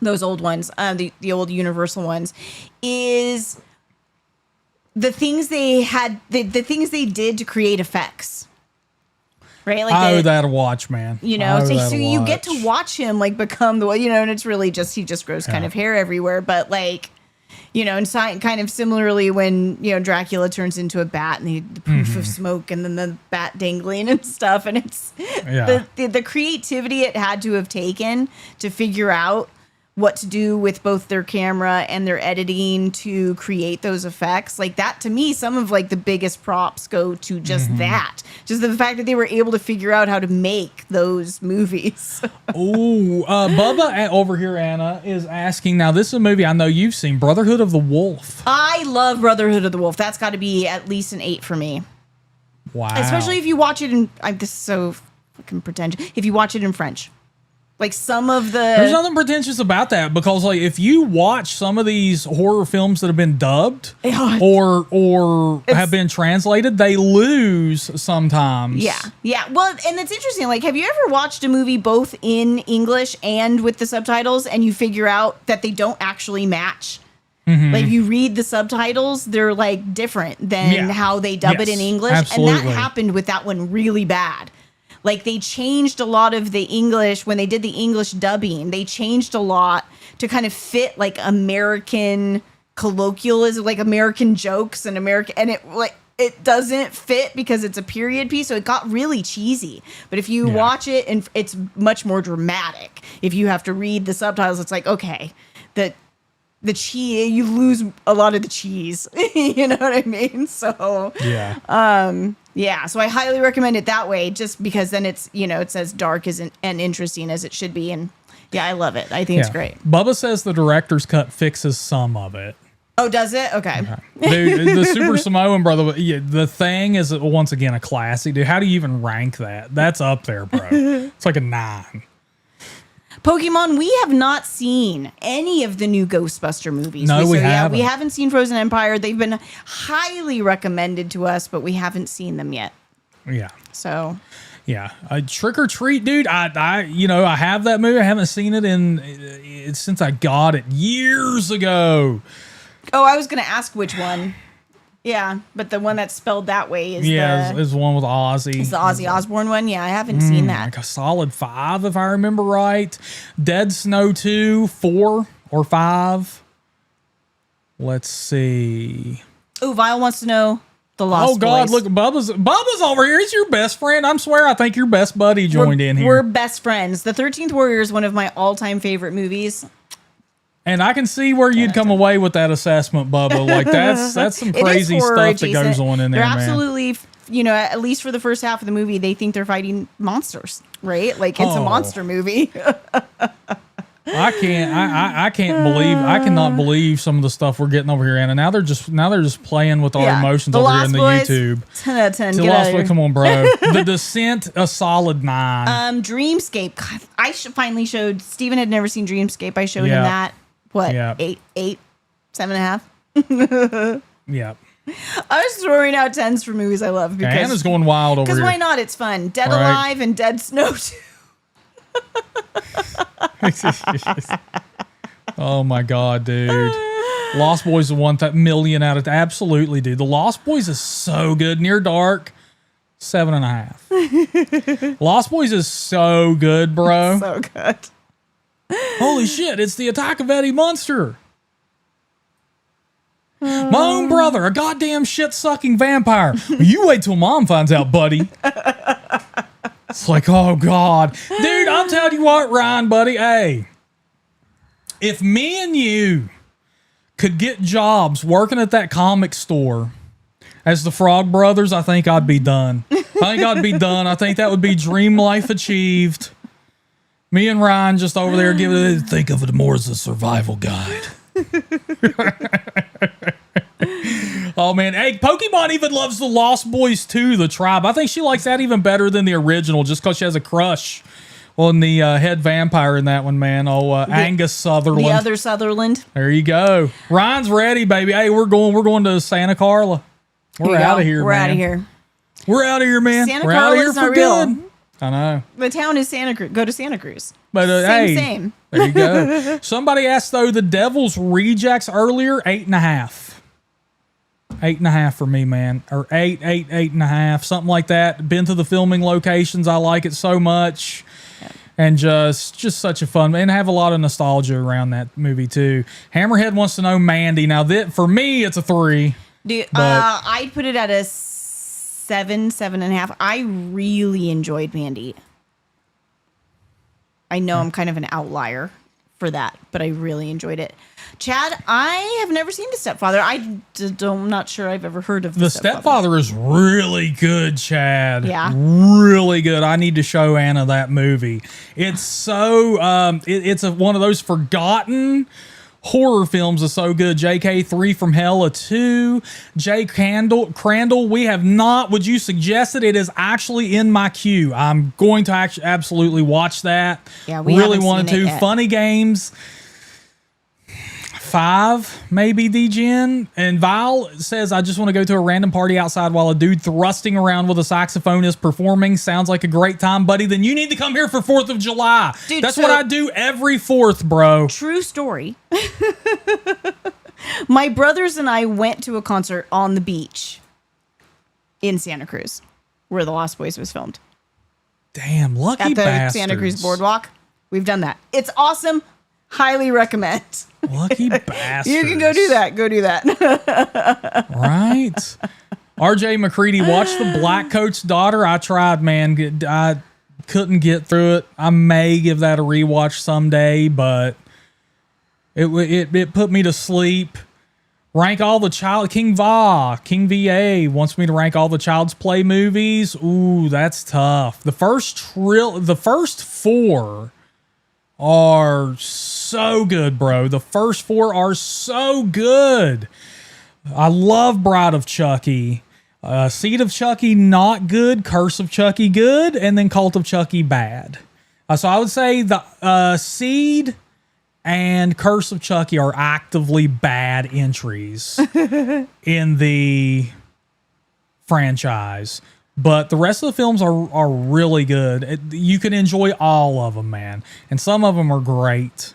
those old ones, the old Universal ones, is the things they had, the things they did to create effects. right? Like I owe that a watch, man. You know, so you get to watch him like become the, you know, and it's really just, he just grows kind of hair everywhere. But like, you know, and kind of similarly when, you know, Dracula turns into a bat and the poof of smoke and then the bat dangling and stuff. And it's the creativity it had to have taken to figure out what to do with both their camera and their editing to create those effects. Like that, to me, some of like the biggest props go to just that. Just the fact that they were able to figure out how to make those movies. Bubba over here, Anna, is asking, now this is a movie I know you've seen, Brotherhood of the Wolf. I love Brotherhood of the Wolf. That's got to be at least an 8 for me. Wow. Especially if you watch it in, this is so fucking pretentious, if you watch it in French. Like some of the... There's nothing pretentious about that, because like if you watch some of these horror films that have been dubbed or have been translated, they lose sometimes. Yeah. Yeah. Well, and it's interesting. Like, have you ever watched a movie both in English and with the subtitles and you figure out that they don't actually match? Like if you read the subtitles, they're like different than how they dub it in English. Absolutely. And that happened with that one really bad. Like they changed a lot of the English when they did the English dubbing. They changed a lot to kind of fit like American colloquialism, like American jokes and it doesn't fit because it's a period piece. So it got really cheesy. But if you watch it, and it's much more dramatic. If you have to read the subtitles, it's like, okay, the cheese, you lose a lot of the cheese. You know what I mean? So yeah, so I highly recommend it that way, just because then it's, you know, it's as dark and interesting as it should be. And yeah, I love it. I think it's great. Bubba says the director's cut fixes some of it. Oh, does it? Okay. Dude, the Super Samoan Brother, the Thing is once again a classic. Dude, how do you even rank that? That's up there, bro. It's like a 9. Pokemon, we have not seen any of the new Ghostbuster movies. No, we haven't. We haven't seen Frozen Empire. They've been highly recommended to us, but we haven't seen them yet. Yeah. So. Yeah. Trick or Treat, dude. I have that movie. I haven't seen it since I got it years ago. Oh, I was going to ask which one. Yeah, but the one that's spelled that way is is the one with Ozzy. It's the Ozzy Osbourne one. Yeah, I haven't seen that. Like a solid 5, if I remember right. Dead Snow 2, 4 or 5. Let's see. Oh, Vile wants to know the Lost Boys. Oh God, look, Bubba's over here. He's your best friend. I swear, I think your best buddy joined in here. We're best friends. The 13th Warrior is one of my all-time favorite movies. And I can see where you'd come away with that assessment, Bubba. Like that's some crazy stuff that goes on in there, They're man. Absolutely, you know, at least for the first half of the movie, they think they're fighting monsters, right? Like it's a monster movie. I cannot believe some of the stuff we're getting over here, Anna. Now they're just playing with our emotions over here in the YouTube. 10 out of 10. The Lost Boys, come on, bro. The Descent, a solid 9. Dreamscape. God, I finally showed. Steven had never seen Dreamscape. I showed him that. What? Yeah. 8, 7.5. Yeah. I was throwing out 10s for movies I love because Anna's going wild over here. Because why not? It's fun. Dead Alive and Dead Snow 2. Oh my God, dude. Lost Boys is 1,000,000 out of absolutely, dude. The Lost Boys is so good. Near Dark, 7.5. Lost Boys is so good, bro. So good. Holy shit, it's the Attack of Eddie Munster. My own brother, a goddamn shit-sucking vampire. Well, you wait till Mom finds out, buddy. It's like, oh, God. Dude, I'm telling you what, Ryan, buddy. Hey, if me and you could get jobs working at that comic store as the Frog Brothers, I think I'd be done. I think that would be dream life achieved. Me and Ryan just over there think of it more as a survival guide. Oh, man. Hey, Pokemon even loves the Lost Boys too, the tribe. I think she likes that even better than the original just because she has a crush on the head vampire in that one, man. Angus Sutherland. The other Sutherland. There you go. Ryan's ready, baby. Hey, we're going to Santa Carla. We're out of here, man. We're out of here. We're out of here, man. Santa We're out of here Carla's for not good. real. I know. The town is Santa Cruz. Go to Santa Cruz. But same. There you go. Somebody asked though the Devil's Rejects earlier, 8.5. 8.5 for me, man. Or 8.5, something like that. Been to the filming locations. I like it so much. And just such a fun, and have a lot of nostalgia around that movie too. Hammerhead wants to know Mandy. Now, for me, it's a 3. I'd put it at a 7.5. I really enjoyed Mandy. I know I'm kind of an outlier for that, but I really enjoyed it. Chad, I have never seen The Stepfather. I'm not sure I've ever heard of The Stepfather is really good, Chad. Yeah. Really good. I need to show Anna that movie. It's so, it's one of those forgotten horror films is so good. JK 3 from Hell, a 2. Jay Crandall, we have not. Would you suggest it? It is actually in my queue. I'm going to absolutely watch that. Yeah, we really haven't wanted seen it to. yet. Funny Games 5, maybe, DGen. And Val says, I just want to go to a random party outside while a dude thrusting around with a saxophone is performing. Sounds like a great time, buddy. Then you need to come here for 4th of July. Dude, that's what I do every 4th, bro. True story. My brothers and I went to a concert on the beach in Santa Cruz, where The Lost Boys was filmed. Damn, lucky At the bastards. Santa Cruz Boardwalk. We've done that. It's awesome. Highly recommend. Lucky bastards. You can go do that. Go do that. Right? RJ McCready, watch The Black Coat's Daughter. I tried, man. I couldn't get through it. I may give that a rewatch someday, but it put me to sleep. Rank all the King VA wants me to rank all the Child's Play movies. Ooh, that's tough. The first 4 are so good, bro. The first 4 are so good. I love Bride of Chucky. Seed of Chucky, not good. Curse of Chucky, good. And then Cult of Chucky, bad. So I would say the Seed and Curse of Chucky are actively bad entries in the franchise. But the rest of the films are really good. You can enjoy all of them, man. And some of them are great.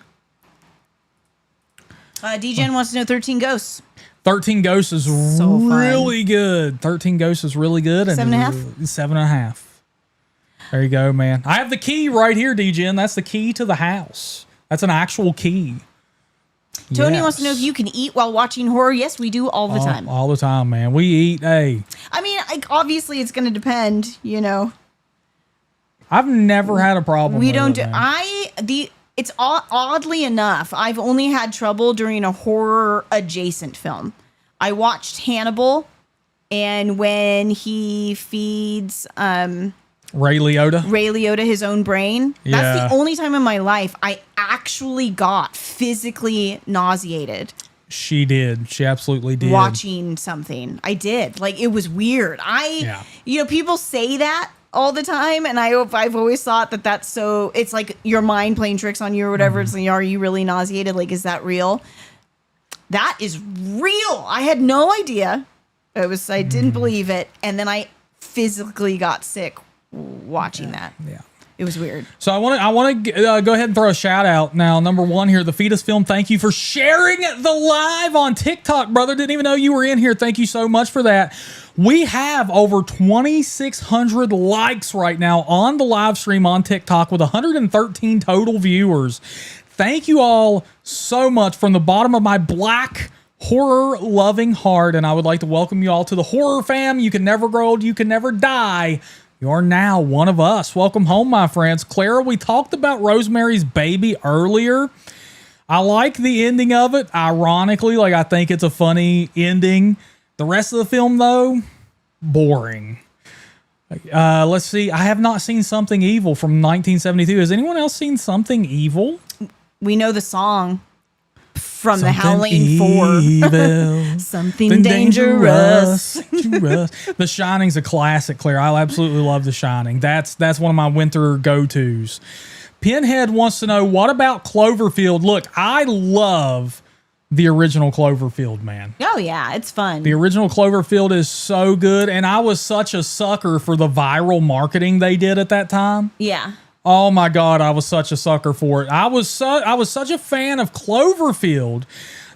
DGen wants to know 13 Ghosts. 13 Ghosts is So really good. 13 Ghosts is really good. And 7.5? 7.5. There you go, man. I have the key right here, DGen. That's the key to the house. That's an actual key. Tony Yes. wants to know if you can eat while watching horror. Yes, we do all the time. All the time, man. We eat, hey. I mean, obviously it's going to depend, you know. I've never had a problem We with don't it, do man. it's oddly enough, I've only had trouble during a horror adjacent film. I watched Hannibal, and when he feeds Ray Liotta his own brain, Yeah. that's the only time in my life I actually got physically nauseated She did. She absolutely did. watching something. I did. Like, it was weird. You know, people say that all the time, and I've always thought that that's so, it's like your mind playing tricks on you or whatever. It's like, are you really nauseated? Like, is that real? That is real. I had no idea. I didn't believe it, and then I physically got sick watching that. Yeah. It was weird. So I want to go ahead and throw a shout out now. Number 1 here, the Fetus Film. Thank you for sharing the live on TikTok, brother. Didn't even know you were in here. Thank you so much for that. We have over 2,600 likes right now on the live stream on TikTok with 113 total viewers. Thank you all so much from the bottom of my black horror loving heart. And I would like to welcome you all to the horror fam. You can never grow old. You can never die. You're now one of us. Welcome home, my friends. Clara, we talked about Rosemary's Baby earlier. I like the ending of it. Ironically, like, I think it's a funny ending. The rest of the film, though, boring. Let's see. I have not seen Something Evil from 1972. Has anyone else seen Something Evil? We know the song from the Something Howling 4. evil. Something dangerous. The Shining's a classic, Claire. I absolutely love The Shining. That's one of my winter go-tos. Pinhead wants to know, what about Cloverfield? Look, I love the original Cloverfield, man. Oh, yeah. It's fun. The original Cloverfield is so good, and I was such a sucker for the viral marketing they did at that time. Yeah. Oh my God, I was such a sucker for it. I was such a fan of Cloverfield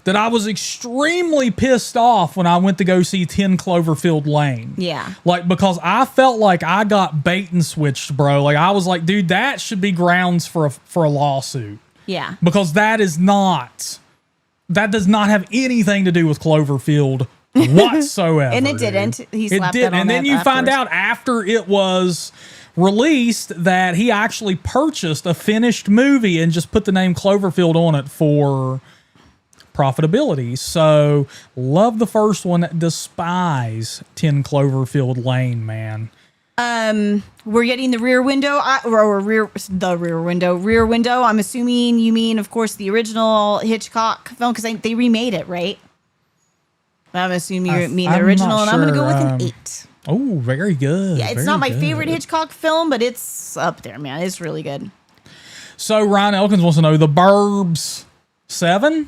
that I was extremely pissed off when I went to go see 10 Cloverfield Lane. Yeah. Like, because I felt like I got bait and switched, bro. Like, I was like, dude, that should be grounds for a lawsuit. Yeah. Because that does not have anything to do with Cloverfield whatsoever. And it didn't. He slapped it on And then that you find afterwards. out after it was released that he actually purchased a finished movie and just put the name Cloverfield on it for profitability. So love the first one, despise 10 Cloverfield Lane, man. We're getting the Rear Window, Rear Window. I'm assuming you mean, of course, the original Hitchcock film, because they remade it, right? I'm assuming you mean the original, and I'm going to go with an 8. Oh, very good. Yeah, it's not my favorite Hitchcock film, but it's up there, man. It's really good. So Ryan Elkins wants to know, The Burbs 7?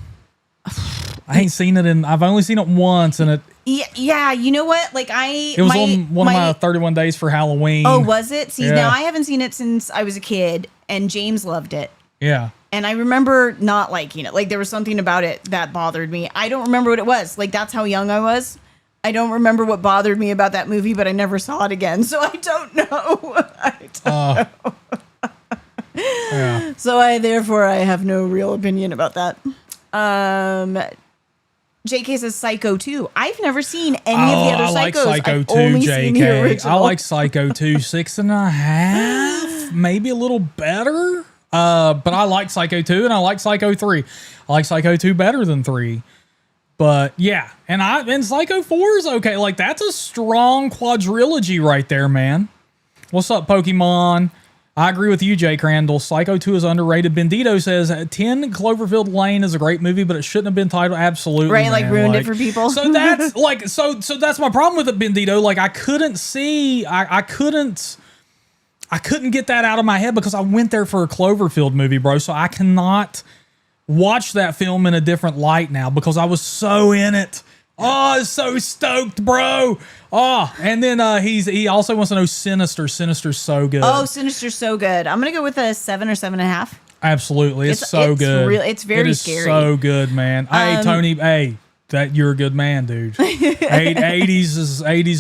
I ain't seen it I've only seen it once, and Yeah, you know what? Like it was on one of my 31 days for Halloween. Oh, was it? See, Yeah. now I haven't seen it since I was a kid, and James loved it. Yeah. And I remember not liking it. Like, there was something about it that bothered me. I don't remember what it was. Like, that's how young I was. I don't remember what bothered me about that movie, but I never saw it again. So I don't know. Know. Yeah. So I have no real opinion about that. JK says Psycho 2. I've never seen any of the other Psychos. I like Psycho I've 2, only seen the JK. I original. like Psycho 2, 6.5, maybe a little better. But I like Psycho 2 and I like Psycho 3. I like Psycho 2 better than 3. But yeah, and Psycho 4 is okay. Like, that's a strong quadrilogy right there, man. What's up, Pokemon? I agree with you, Jay Crandall. Psycho 2 is underrated. Bendito says 10 Cloverfield Lane is a great movie, but it shouldn't have been titled. Absolutely, right? Man. Like, ruined it for people. So that's like, so that's my problem with it, Bendito. Like, I couldn't get that out of my head because I went there for a Cloverfield movie, bro. So I cannot watch that film in a different light now because I was so in it. Oh, so stoked, bro. Oh, and then he also wants to know Sinister. Sinister's so good. Oh, Sinister's so good. I'm going to go with a 7 or 7.5. Absolutely. It's so good. It's very scary. So good, man. Hey, Tony, hey, that you're a good man, dude. 80s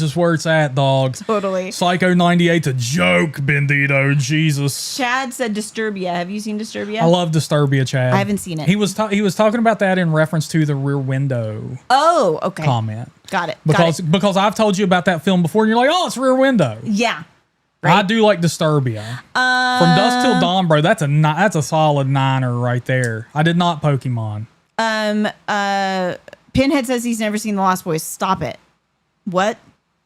is where it's at, dog. Totally. Psycho 98's a joke, Bendito. Jesus. Chad said Disturbia. Have you seen Disturbia? I love Disturbia, Chad. I haven't seen it. He was talking about that in reference to the Rear Window Oh, okay. comment. Got it. Because I've told you about that film before, and you're like, oh, it's Rear Window. Yeah. Right. I do like Disturbia. From Dusk Till Dawn, bro. That's a solid 9er right there. I did not Pokemon. Pinhead says he's never seen The Lost Boys. Stop it. What?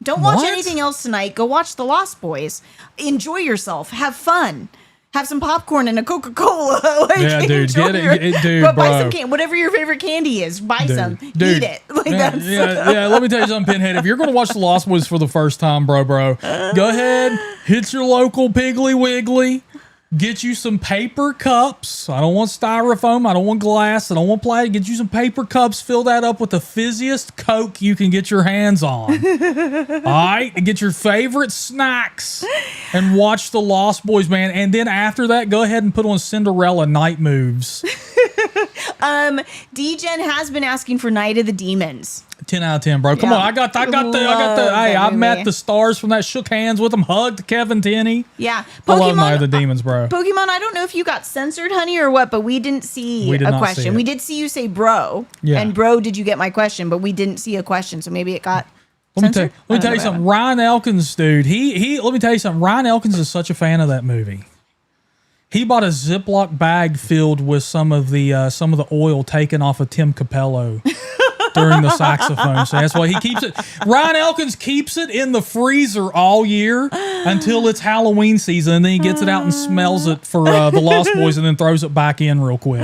Don't watch What? anything else tonight. Go watch The Lost Boys. Enjoy yourself. Have fun. Have some popcorn and a Coca-Cola. Like, Yeah, dude, enjoy get it, dude, But buy bro. some candy. Whatever your favorite candy is, buy some. Dude. Eat it. Like, Yeah, that's yeah. Let me tell you something, Pinhead. If you're going to watch The Lost Boys for the first time, bro, go ahead, hit your local Piggly Wiggly. Get you some paper cups. I don't want styrofoam. I don't want glass. I don't want plastic. Get you some paper cups. Fill that up with the fizziest Coke you can get your hands on. All right? And get your favorite snacks and watch The Lost Boys, man. And then after that, go ahead and put on Cinderella Night Moves. D-Gen has been asking for Night of the Demons. 10 out of 10, bro. Come Yeah. on. I got the, Love hey, that I movie. met the stars from that, shook hands with them, hugged Kevin Tenney. Yeah. I love Night of the Demons, bro. Pokemon, I don't know if you got censored, honey, or what, but we didn't see We did a not see question. it. We did see you say bro. Yeah. And bro, did you get my question? But we didn't see a question, so maybe it got Let censored? me tell you something. Ryan Elkins, dude, let me tell you something. Ryan Elkins is such a fan of that movie. He bought a Ziploc bag filled with some of the oil taken off of Tim Capello during the saxophone. So that's why he keeps it. Ryan Elkins keeps it in the freezer all year until it's Halloween season, and then he gets it out and smells it for the Lost Boys, and then throws it back in real quick.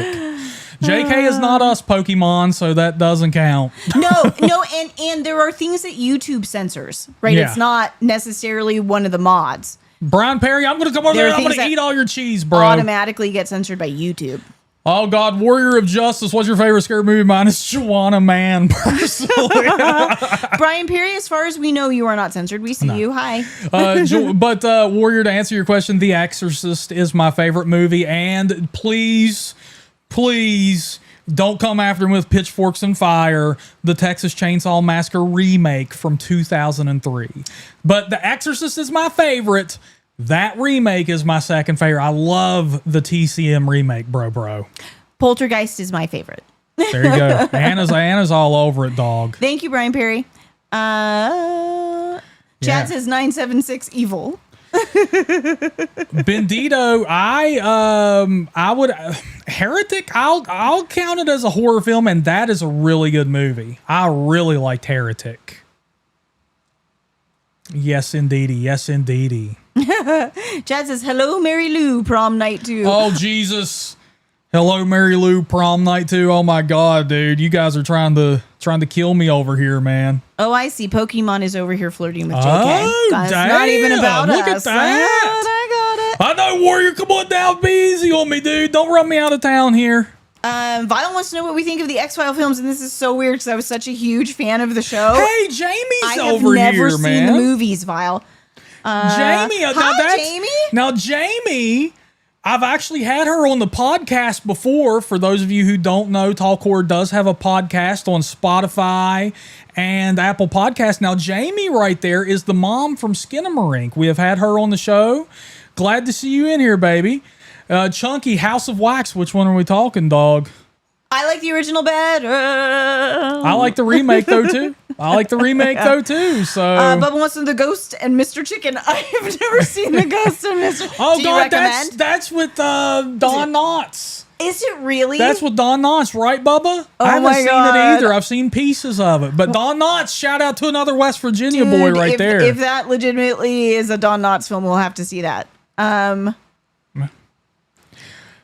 JK is not us, Pokemon, so that doesn't count. No, and there are things that YouTube censors, right? Yeah. It's not necessarily one of the mods. Brian Perry, I'm going to come over There there are and I'm things going to that eat all your cheese, bro. Automatically get censored by YouTube. Oh, God, Warrior of Justice. What's your favorite scary movie? Mine is Joanna Man, personally. Brian Perry, as far as we know, you are not censored. We see you. Hi. But Warrior, to answer your question, The Exorcist is my favorite movie. And please Don't come after him with pitchforks and fire. The Texas Chainsaw Massacre remake from 2003. But The Exorcist is my favorite. That remake is my second favorite. I love the TCM remake, bro. Poltergeist is my favorite. There you go. Anna's all over it, dog. Thank you, Brian Perry. Chad says 976 evil. Bendito, I would Heretic. I'll count it as a horror film, and that is a really good movie. I really liked Heretic. Yes, indeedy. Yes, indeedy. Chad says, hello, Mary Lou, prom night 2. Oh, Jesus. Hello, Mary Lou, prom night 2. Oh, my God, dude. You guys are trying to kill me over here, man. Oh, I see. Pokemon is over here flirting with JK. Oh, That's damn. not even about Look us. at that. I got it. I know, Warrior. Come on down. Be easy on me, dude. Don't run me out of town here. Vital wants to know what we think of the X-File films, and this is so weird because I was such a huge fan of the show. Hey, Jamie's I have over never here, seen man. the movies, Vile. Jamie. Jamie. Now, Jamie, I've actually had her on the podcast before. For those of you who don't know, Talk Horror does have a podcast on Spotify and Apple Podcasts. Now, Jamie right there is the mom from Skinamarink. We have had her on the show. Glad to see you in here, baby. Chunky, House of Wax. Which one are we talking, dog? I like the original better. I like the remake, though, too. So, Bubba wants to know the Ghost and Mr. Chicken. I've never seen the Ghost and Mr. Oh, Do you God, recommend? that's with Don Knotts. Is it really? That's with Don Knotts, right, Bubba? Oh, I haven't my seen God. it either. I've seen pieces of it. But Don Knotts, shout out to another West Virginia boy right there. If that legitimately is a Don Knotts film, we'll have to see that.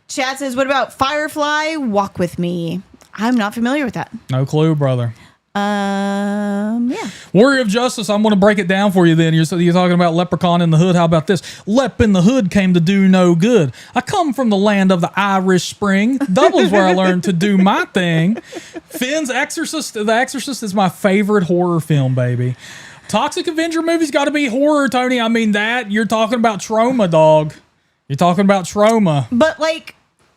Chad says, what about Firefly? Walk With Me. I'm not familiar with that. No clue, brother. Yeah. Warrior of Justice, I'm going to break it down for you then. You're talking about Leprechaun in the Hood. How about this? Lep in the Hood came to do no good. I come from the land of the Irish Spring. Dublin's where I learned to do my thing. Finn's Exorcist. The Exorcist is my favorite horror film, baby. Toxic Avenger movies got to be horror, Tony. I mean, you're talking about trauma, dog. You're talking about trauma. But, like,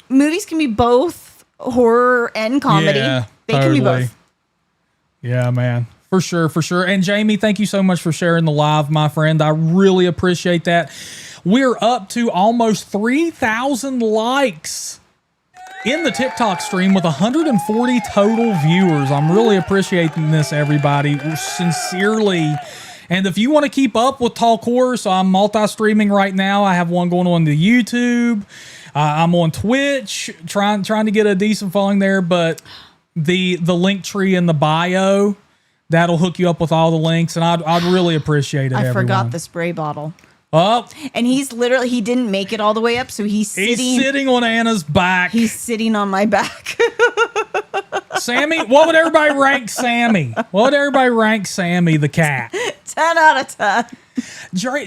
movies can be both horror and comedy. Yeah, they can be both. Yeah, man. For sure. And Jamie, thank you so much for sharing the live, my friend. I really appreciate that. We're up to almost 3,000 likes in the TikTok stream with 140 total viewers. I'm really appreciating this, everybody. Sincerely. And if you want to keep up with Talk Horror, so I'm multi-streaming right now. I have one going on to YouTube. I'm on Twitch, trying to get a decent following there, but the link tree in the bio, that'll hook you up with all the links, and I'd really appreciate it. I everyone. forgot the spray bottle. Oh, and he didn't make it all the way up, so he's sitting on Anna's back. He's sitting on my back. Sammy, what would everybody rank Sammy? The cat? 10 out of 10.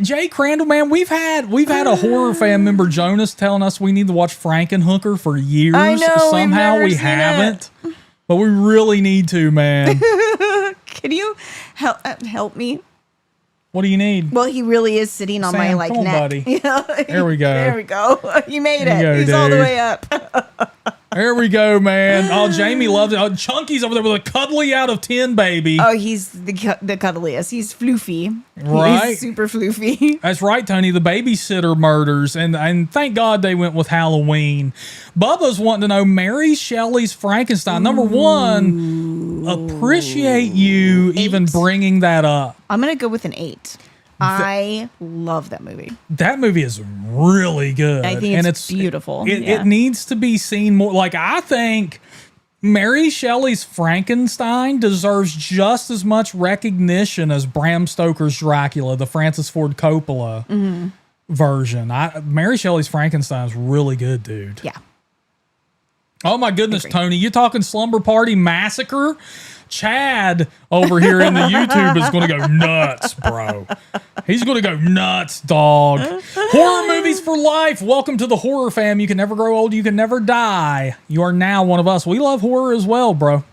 Jay Crandall, man, we've had a horror fan member, Jonas, telling us we need to watch Frankenhooker for years. I know, somehow we haven't, but we really need to, man. Can you help me? What do you need? Well, he really is sitting on Sam, my come on, neck. buddy. Yeah. There we go. There we go. You made it. Go, He's dude. all the way up. There we go, man. Oh, Jamie loves it. Oh, Chunky's over there with a cuddly out of 10, baby. Oh, he's the cuddliest. He's floofy. Right. He's super floofy. That's right, Tony. The babysitter murders. And thank God they went with Halloween. Bubba's wanting to know Mary Shelley's Frankenstein. Number one, appreciate you 8. even bringing that up. I'm going to go with an 8. I love that movie. That movie is really good. I think it's beautiful. It needs to be seen more. Like, I think Mary Shelley's Frankenstein deserves just as much recognition as Bram Stoker's Dracula, the Francis Ford Coppola version. Mary Shelley's Frankenstein is really good, dude. Yeah. Oh my goodness, Tony, you talking Slumber Party Massacre? Chad over here in the YouTube is going to go nuts, bro. He's going to go nuts, dog. Horror movies for life. Welcome to the horror fam. You can never grow old. You can never die. You are now one of us. We love horror as well, bro.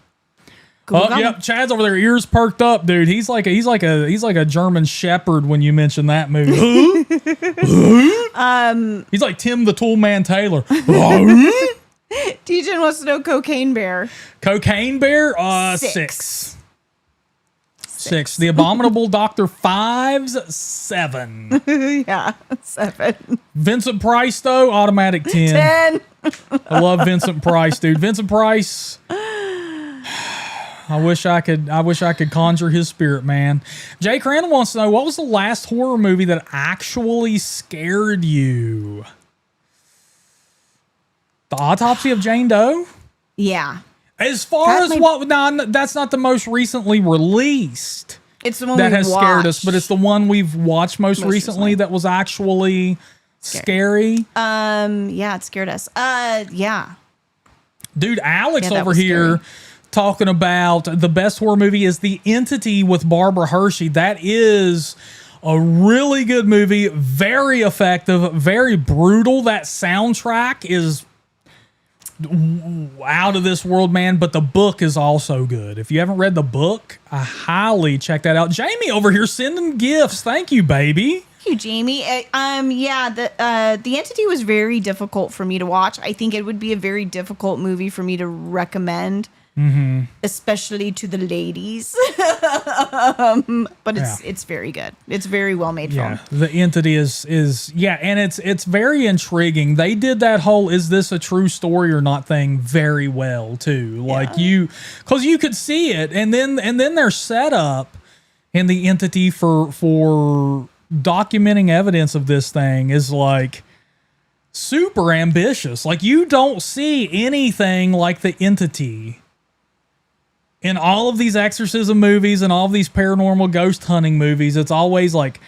Yep. Chad's over there, ears perked up, dude. He's like a German Shepherd when you mention that movie. He's like Tim the Toolman Taylor. DJ wants to know Cocaine Bear. Cocaine Bear, 6. 6. The Abominable Dr. Fives, 7. Yeah, 7. Vincent Price, though, automatic 10. 10. I love Vincent Price, dude. Vincent Price. I wish I could conjure his spirit, man. Jay Crandall wants to know, what was the last horror movie that actually scared you? The Autopsy of Jane Doe? Yeah. As far as what, no, that's not the most recently released. It's the one that we has watched. scared us, but it's the one we've watched most recently that was actually scary. Yeah, it scared us. Yeah. Dude, Alex over was here scary. talking about the best horror movie is The Entity with Barbara Hershey. That is a really good movie, very effective, very brutal. That soundtrack is out of this world, man, but the book is also good. If you haven't read the book, I highly check that out. Jamie over here sending gifts. Thank you, baby. Thank you, Jamie. Yeah, the Entity was very difficult for me to watch. I think it would be a very difficult movie for me to recommend, especially to the ladies. But it's very good. It's very well made film. The Entity is and it's very intriguing. They did that whole "is this a true story or not" thing very well too. Like because you could see it, and then their setup in The Entity for documenting evidence of this thing is like super ambitious. Like you don't see anything like The Entity in all of these exorcism movies and all of these paranormal ghost hunting movies. It's always like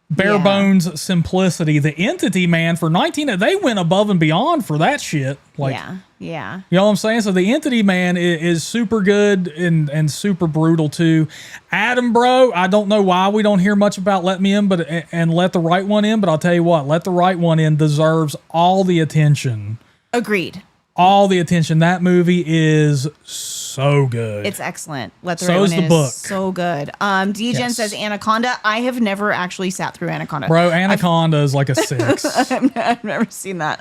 bare bones simplicity. The Entity, man, for 19, they went above and beyond for that shit. Like, yeah. You know what I'm saying? So The Entity, man, is super good and super brutal too. Adam, bro, I don't know why we don't hear much about Let Me In, and Let the Right One In, but I'll tell you what, Let the Right One In deserves all the attention. Agreed. All the attention. That movie is so good. It's excellent. Let the So Right is One In the book. is so good. DGen says Anaconda. I have never actually sat through Anaconda. Bro, Anaconda is like a 6. I've never seen that.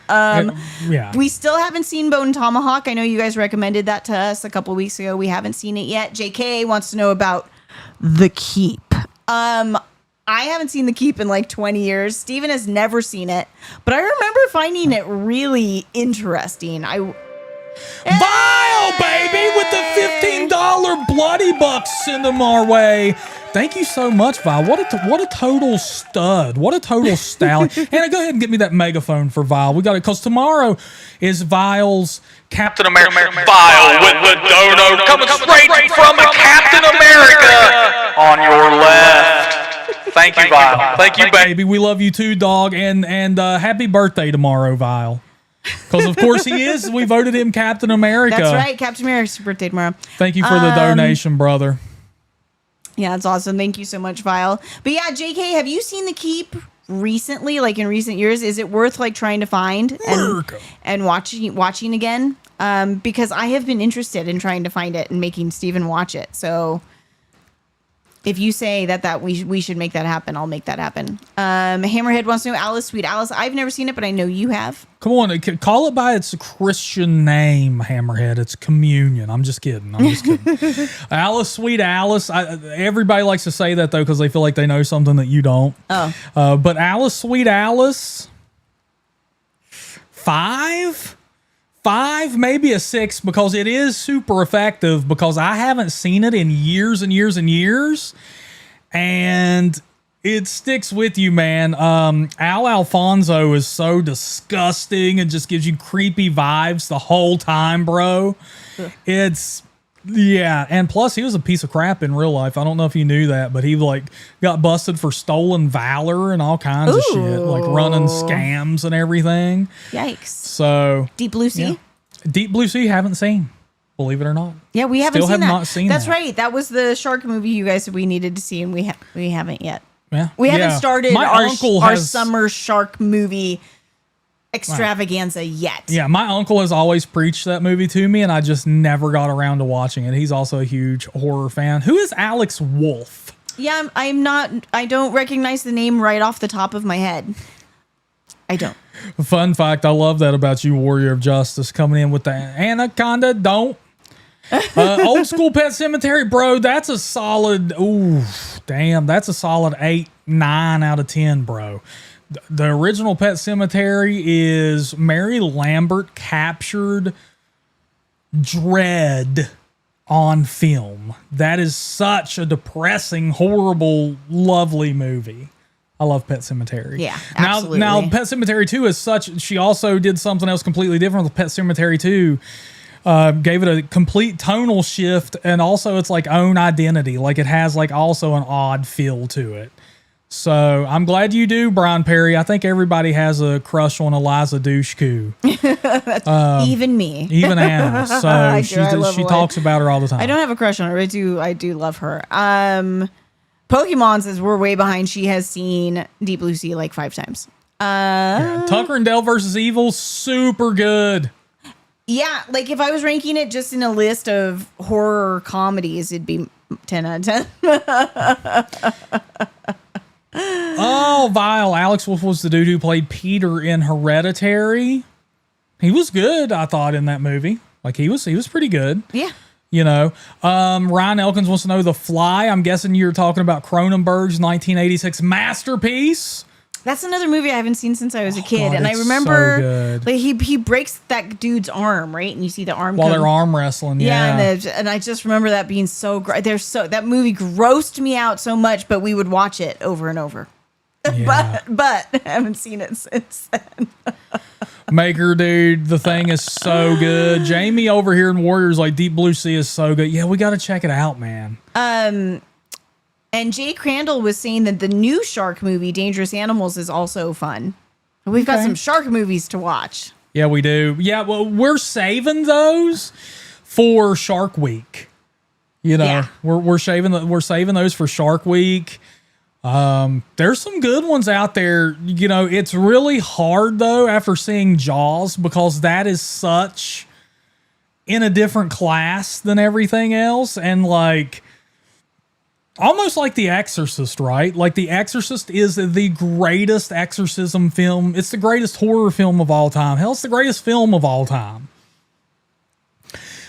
Yeah. We still haven't seen Bone Tomahawk. I know you guys recommended that to us a couple weeks ago. We haven't seen it yet. JK wants to know about The Keep. I haven't seen The Keep in like 20 years. Steven has never seen it, but I remember finding it really interesting. Vile, baby, with the $15 bloody bucks, send them our way. Thank you so much, Vile. What a total stud. What a total stallion. Hannah, go ahead and get me that megaphone for Vile. We got it, because tomorrow is Vile's Captain America. Vile with the dono coming straight from a Captain America on your left. Thank you, Vile. Thank you, Baby, we love you too, dog. And happy birthday tomorrow, Vile. Because, of course, he is. We voted him Captain America. That's right. Captain America's birthday tomorrow. Thank you for the donation, brother. Yeah, that's awesome. Thank you so much, Vile. But yeah, JK, have you seen The Keep recently, like in recent years? Is it worth like trying to find and watching again? Because I have been interested in trying to find it and making Steven watch it. So if you say that we should make that happen, I'll make that happen. Hammerhead wants to know Alice, Sweet Alice. I've never seen it, but I know you have. Come on, call it by its Christian name, Hammerhead. It's communion. I'm just kidding. Alice, Sweet Alice. Everybody likes to say that, though, because they feel like they know something that you don't. Oh. But Alice, Sweet Alice, 5? 5, maybe a 6, because it is super effective, because I haven't seen it in years and years and years. And it sticks with you, man. Al Alfonso is so disgusting and just gives you creepy vibes the whole time, bro. And plus he was a piece of crap in real life. I don't know if you knew that, but he like got busted for stolen valor and all kinds of shit, like running scams and everything. Yikes. So Deep Blue Sea? Yeah. Deep Blue Sea, haven't seen. Believe it or not. Yeah, we haven't seen that. Not seen That's that. right. That was the shark movie you guys said we needed to see, and we haven't yet. Yeah. We haven't started My our summer shark movie extravaganza yet. Yeah, my uncle has always preached that movie to me, and I just never got around to watching it. He's also a huge horror fan. Who is Alex Wolf? Yeah, I don't recognize the name right off the top of my head. I don't. Fun fact, I love that about you, Warrior of Justice, coming in with the Anaconda Don't. Old School Pet Cemetery, bro, that's a solid, that's a solid 8, 9 out of 10, bro. The original Pet Cemetery is Mary Lambert captured dread on film. That is such a depressing, horrible, lovely movie. I love Pet Cemetery. Yeah, absolutely. Now Pet Cemetery 2 is such, she also did something else completely different with Pet Cemetery 2. Gave it a complete tonal shift, and also it's like own identity. Like it has like also an odd feel to it. So I'm glad you do, Brian Perry. I think everybody has a crush on Eliza Dushku. Even me. Even Anna. So she talks about her all the time. I don't have a crush on her. I do love her. Pokemon says we're way behind. She has seen Deep Blue Sea like 5 times. Yeah, Tucker and Dale versus Evil, super good. Yeah, like if I was ranking it just in a list of horror comedies, it'd be 10 out of 10. Oh, vile. Alex Wolff was the dude who played Peter in Hereditary. He was good, I thought, in that movie. Like he was pretty good. Yeah. You know, Ryan Elkins wants to know The Fly. I'm guessing you're talking about Cronenberg's 1986 masterpiece. That's another movie I haven't seen since I was a kid. God, and I it's remember so good. like he breaks that dude's arm, right? And you see the arm While come. they're arm wrestling, Yeah, and I just remember that being so great. That movie grossed me out so much, but we would watch it over and over. Yeah. but I haven't seen it since then. Maker, dude, The Thing is so good. Jamie over here in Warriors like Deep Blue Sea is so good. Yeah, we got to check it out, man. And Jay Crandall was saying that the new shark movie, Dangerous Animals, is also fun. We've got some shark movies to watch. Yeah, we do. Yeah, well, we're saving those for Shark Week. You know, Yeah. we're saving those for Shark Week. There's some good ones out there. You know, it's really hard though after seeing Jaws because that is such in a different class than everything else, and like almost like The Exorcist, right? Like The Exorcist is the greatest exorcism film. It's the greatest horror film of all time. Hell, it's the greatest film of all time.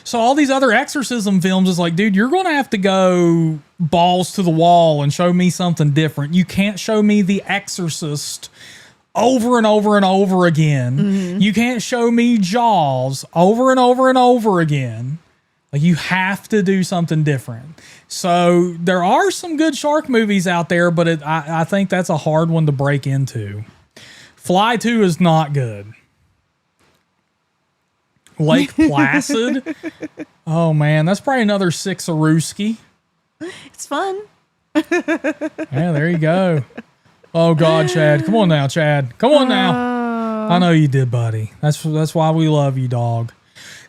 So all these other exorcism films is like, dude, you're going to have to go balls to the wall and show me something different. You can't show me The Exorcist over and over and over again. Mm-hmm. You can't show me Jaws over and over and over again. Like you have to do something different. So there are some good shark movies out there, but I think that's a hard one to break into. Fly 2 is not good. Lake Placid. Oh man, that's probably another 6 Aruski. It's fun. Yeah, there you go. Oh God, Chad. Come on now, Chad. Come on now. I know you did, buddy. That's why we love you, dog.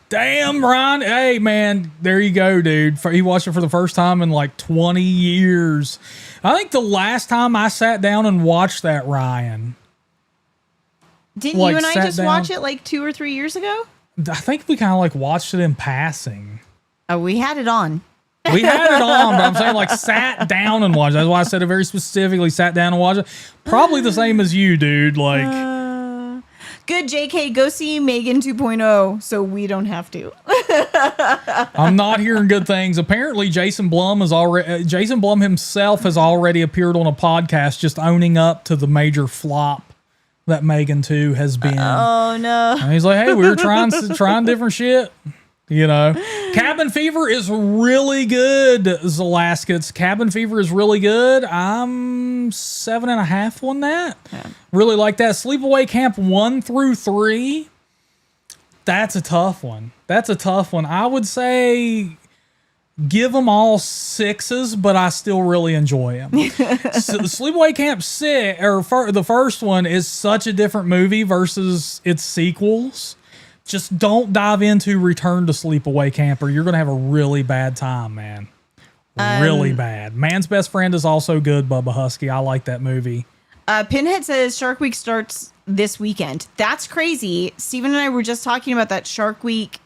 Damn, Ryan. Hey, man. There you go, dude. He watched it for the first time in like 20 years. I think the last time I sat down and watched that, Ryan. Didn't you and I just watch it like 2 or 3 years ago? I think we kind of like watched it in passing. Oh, we had it on. We had it on, but I'm saying like sat down and watched it. That's why I said it very specifically, sat down and watched it. Probably the same as you, dude. Like... Good, JK. Go see Megan 2.0 so we don't have to. I'm not hearing good things. Apparently, Jason Blum himself has already appeared on a podcast just owning up to the major flop that Megan 2 has been. Oh, no. And he's like, hey, we were trying different shit. You know, Cabin Fever is really good, Zalaskets. Cabin Fever is really good. I'm 7.5 on that. Yeah. Really like that. Sleepaway Camp 1 through 3. That's a tough one. I would say give them all 6s, but I still really enjoy them. Sleepaway Camp 6, the first one, is such a different movie versus its sequels. Just don't dive into Return to Sleepaway Camp or you're going to have a really bad time, man. Really bad. Man's Best Friend is also good, Bubba Husky. I like that movie. Pinhead says Shark Week starts this weekend. That's crazy. Steven and I were just talking about that Shark Week.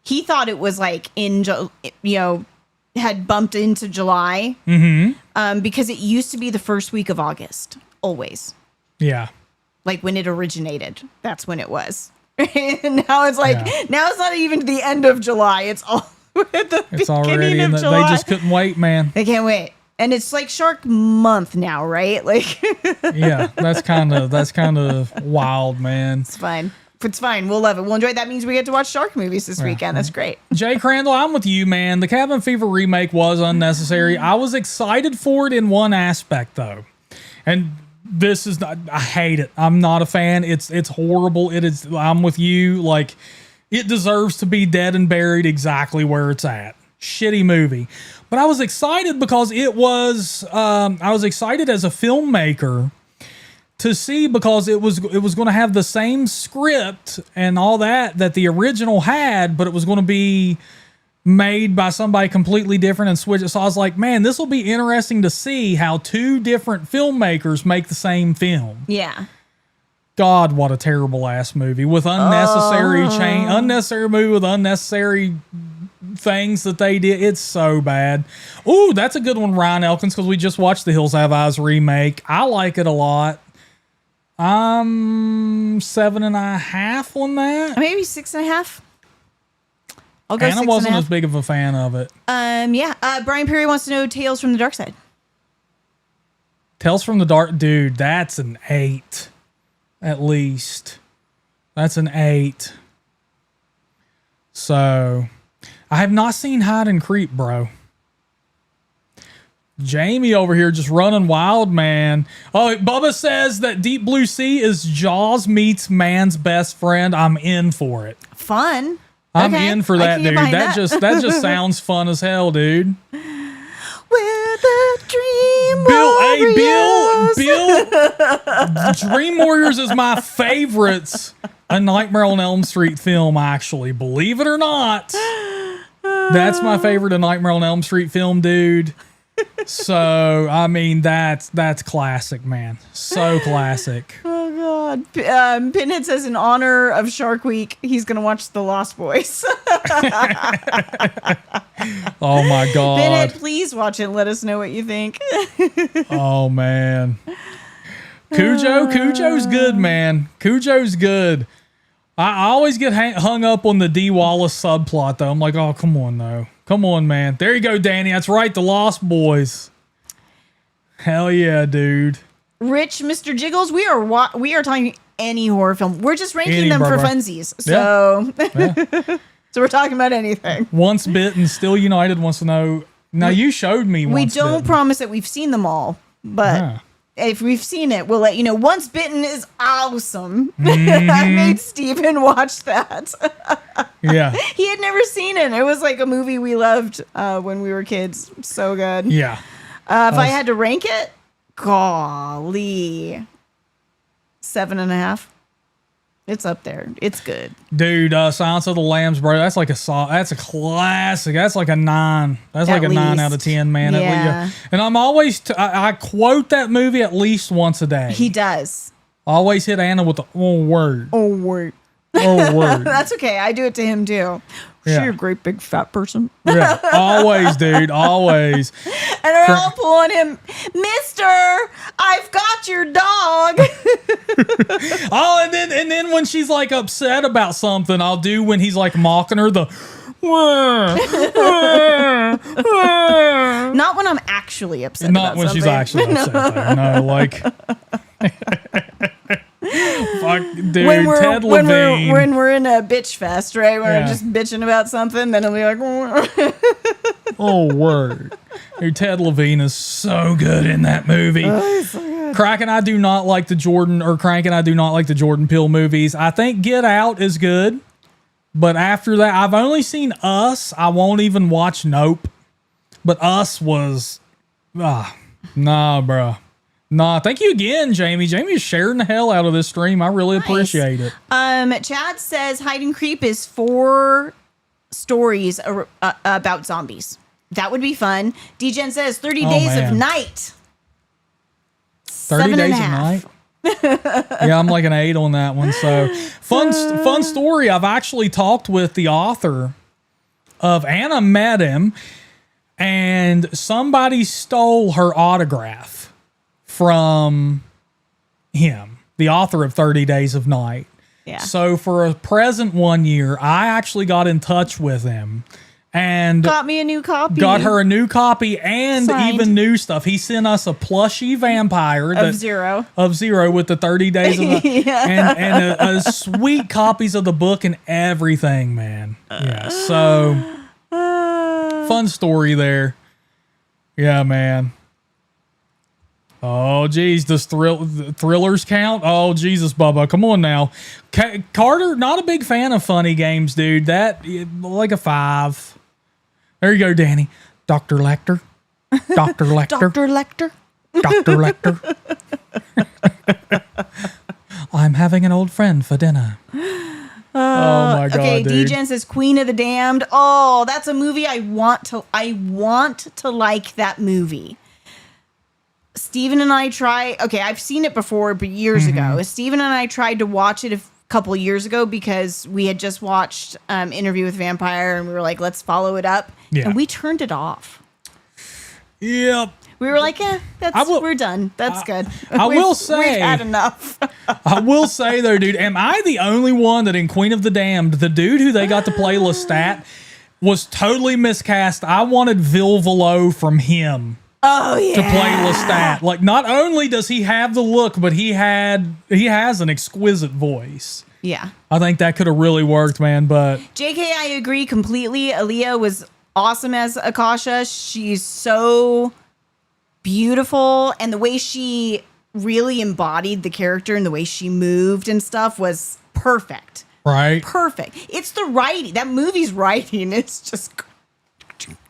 He thought it was like had bumped into July. Mm-hmm. Because it used to be the first week of August. Always. Yeah. Like when it originated, that's when it was. And now it's like, now it's not even the end of July. It's all at the It's beginning already of in July. they just couldn't wait, man. They can't wait. And it's like Shark Month now, right? Like, Yeah, that's kind of wild, man. it's fine. It's fine. We'll love it. We'll enjoy it. That means we get to watch shark movies this weekend. That's great. Jay Crandall, I'm with you, man. The Cabin Fever remake was unnecessary. I was excited for it in one aspect, though. And this is not, I hate it. I'm not a fan. It's horrible. It is. I'm with you. Like, it deserves to be dead and buried exactly where it's at. Shitty movie. But I was excited because it was, I was excited as a filmmaker to see, because it was going to have the same script and all that the original had, but it was going to be made by somebody completely different and switch it. So I was like, man, this will be interesting to see how two different filmmakers make the same film. Yeah. God, what a terrible ass movie with unnecessary unnecessary movie with unnecessary things that they did. It's so bad. Ooh, that's a good one, Ryan Elkins, because we just watched the Hills Have Eyes remake. I like it a lot. I'm 7.5 on that. Maybe 6.5. I'll go Anna 6.5. wasn't as big of a fan of it. Yeah. Brian Perry wants to know Tales from the Dark Side. Tales from the Dark, dude, that's an 8. At least. That's an 8. So, I have not seen Hide and Creep, bro. Jamie over here just running wild, man. Oh, Bubba says that Deep Blue Sea is Jaws meets Man's Best Friend. I'm in for it. Fun. I'm Okay. in for I that, can get dude. behind That just sounds fun as hell, dude. With the Dream Bill, Dream Warriors is my favorite A Nightmare on Elm Street film, actually. Believe it or not. That's my favorite A Nightmare on Elm Street film, dude. So, I mean, that's classic, man. So classic. Oh, God. Pinhead says in honor of Shark Week, he's going to watch The Lost Boys. Oh, my God. Pinhead, please watch it and let us know what you think. Oh, man. Cujo's good, man. Cujo's good. I always get hung up on the D. Wallace subplot, though. I'm like, oh, come on, though. Come on, man. There you go, Danny. That's right, The Lost Boys. Hell yeah, dude. Rich, Mr. Jiggles, we are talking any horror film. We're just ranking Any, them for brother. funsies. So, Yeah. so we're talking about anything. Once Bitten, Still United wants to know. Now, you showed me We Once don't Bitten. promise that we've seen them all, but Yeah. if we've seen it, we'll let you know. Once Bitten is awesome. Mm-hmm. I made Steven watch that. Yeah. He had never seen it. It was like a movie we loved when we were kids. So good. Yeah. If I had to rank it, golly, 7.5. It's up there. It's good. Dude, Silence of the Lambs, bro. That's like that's a classic. That's like a 9. That's At like a 9 least. out of 10, man. Yeah. And I'm always, I quote that movie at least once a day. He does. I always hit Anna with the word. Oh, word. Word. That's okay. I do it to him too. Yeah. She a great big fat person. Yeah. Always, dude. Always. And they're all pulling him, Mister, I've got your dog. Oh, and then when she's like upset about something, I'll do when he's like mocking her the. Not when I'm actually upset. Not about when she's something. actually upset. Though. No, like. Fuck, dude. When Ted Levine. when we're in a bitch fest, right? When Yeah. we're just bitching about something, then he'll be like, Oh, word. Dude, Ted Levine is so good in that movie. Crack and I do not like the Jordan, or Crank and I do not like the Jordan Peele movies. I think Get Out is good, but after that, I've only seen Us. I won't even watch Nope. But Us was, nah, bro. Nah, thank you again, Jamie. Jamie is sharing the hell out of this stream. I really appreciate it. Chad says Hide and Creep is 4 stories about zombies. That would be fun. DGen says 30 Days man. of Night. 30 Days of Night. Yeah, I'm like an 8 on that one. So fun story. I've actually talked with the author of Anna, met him, and somebody stole her autograph from him. the author of 30 Days of Night. Yeah. So for a present one year, I actually got in touch with him and Got me a new copy. got her a new copy and Signed. even new stuff. He sent us a plushie vampire of Zero. of Zero with the 30 Days of Night and a sweet copies of the book and everything, man. Yeah. So fun story there. Yeah, man. Oh, geez. Does thrillers count? Oh, Jesus, Bubba. Come on now. Carter, not a big fan of funny games, dude. That, like a 5. There you go, Danny. Dr. Lecter. Dr. Lecter. Dr. Lecter. Dr. Lecter. I'm having an old friend for dinner. Oh, my God, Okay, dude. D-Gen says Queen of the Damned. Oh, that's a movie I want to like that movie. Steven and I I've seen it before, but years ago. Steven and I tried to watch it a couple years ago because we had just watched Interview with Vampire and we were like, let's follow it up. Yeah. And we turned it off. Yep. We were like, we're done. That's good. I will We've say- had enough. I will say, though, dude, am I the only one that in Queen of the Damned, the dude who they got to play Lestat was totally miscast? I wanted Vil Valo from him. Oh, yeah. To play Lestat. Like, not only does he have the look, but he has an exquisite voice. Yeah. I think that could have really worked, man, but... JK, I agree completely. Aaliyah was awesome as Akasha. She's so beautiful, and the way she really embodied the character and the way she moved and stuff was perfect. Right? Perfect. It's the writing. That movie's writing is just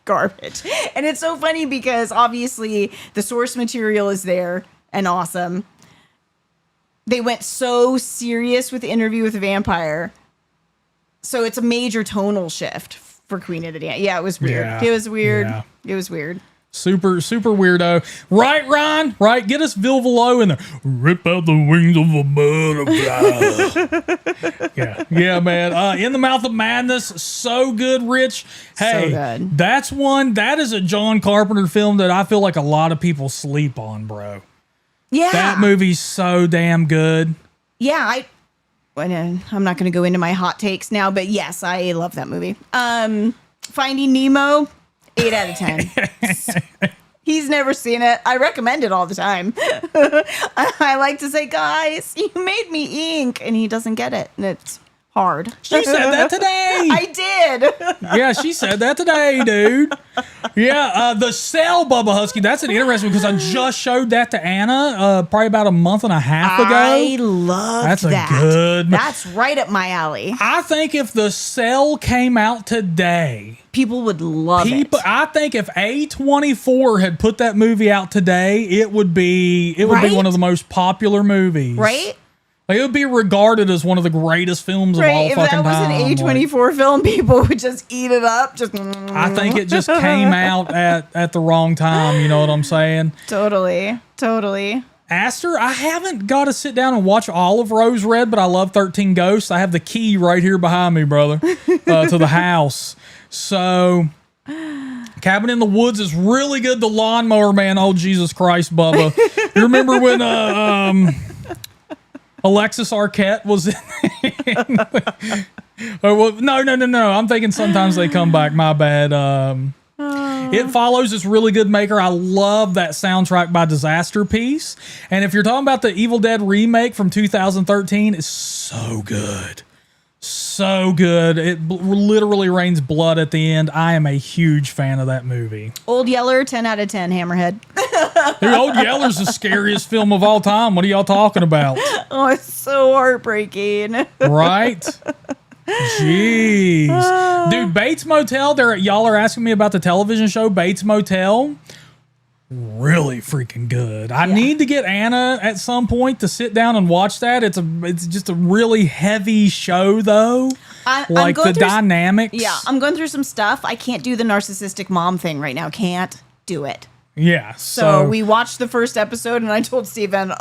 garbage. And it's so funny because obviously the source material is there and awesome. They went so serious with the Interview with a Vampire. So it's a major tonal shift for Queen of the Damned. Yeah, it was weird. Yeah. It was weird. Yeah. It was weird. Super weirdo. Right, Ron? Right? Get us Vil Valo in there. Rip out the wings of a butterfly. Yeah, man. In the Mouth of Madness. So good, Rich. Hey, So good. that is a John Carpenter film that I feel like a lot of people sleep on, bro. Yeah. That movie's so damn good. Yeah, I'm not going to go into my hot takes now, but yes, I love that movie. Finding Nemo, 8 out of 10. He's never seen it. I recommend it all the time. I like to say, guys, you made me ink, and he doesn't get it, and it's hard. She said that today. I did. Yeah, she said that today, dude. Yeah, The Cell, Bubba Husky. That's an interesting because I just showed that to Anna probably about a month and a half ago. I love That's that. a good. That's right up my alley. I think if The Cell came out today, People would love it. I think if A24 had put that movie out today, it would be Right? one of the most popular movies. Right? Like, it would be regarded as one of the greatest films of all Right, if fucking that was time. an A24 film, people would just eat it up. Just I think it just came out at the wrong time. You know what I'm saying? totally. Aster, I haven't got to sit down and watch all of Rose Red, but I love 13 Ghosts. I have the key right here behind me, brother, to the house. So, Cabin in the Woods is really good. The Lawnmower Man, oh, Jesus Christ, Bubba. You remember when Alexis Arquette was in oh, well, no. I'm thinking Sometimes They Come Back. My bad. It Follows is really good maker. I love that soundtrack by Disaster Piece. And if you're talking about the Evil Dead remake from 2013, it's so good. So good. It literally rains blood at the end. I am a huge fan of that movie. Old Yeller, 10 out of 10, Hammerhead. Dude, Old Yeller's the scariest film of all time. What are y'all talking about? Oh, it's so heartbreaking. Right? Jeez. Dude, Bates Motel, y'all are asking me about the television show Bates Motel. Really freaking good. I need to get Anna at some point to sit down and watch that. It's just a really heavy show though. I'm like going the through dynamics. Yeah, I'm going through some stuff. I can't do the narcissistic mom thing right now. Can't do it. Yeah. So we watched the first episode, and I told Steven,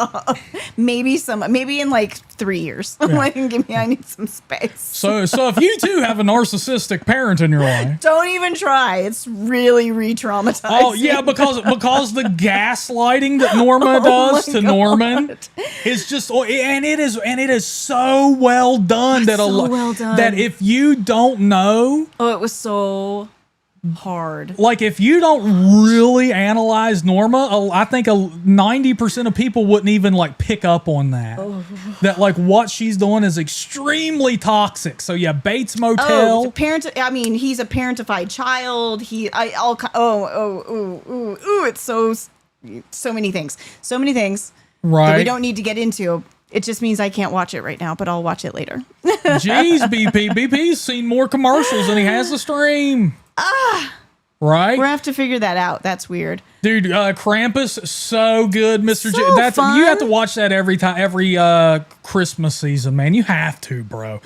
maybe in like 3 years. Yeah. Like, I need some space. So if you too have a narcissistic parent in your life, Don't even try. It's really re-traumatizing. oh yeah, because the gaslighting that Norma does my to God. Norman is just, and it is so well done well done. that if you don't know, Oh, it was so hard. like if you don't really analyze Norma, I think 90% of people wouldn't even like pick up on that. That like what she's doing is extremely toxic. So yeah, Bates Motel. He's a parentified child. It's so many things. So many things Right. that we don't need to get into. It just means I can't watch it right now, but I'll watch it later. Jeez, BP. BP's seen more commercials than he has to stream. Right? We'll have to figure that out. That's weird. Dude, Krampus, so good, Mr. J. So fun. You have to watch that every Christmas season, man. You have to, bro.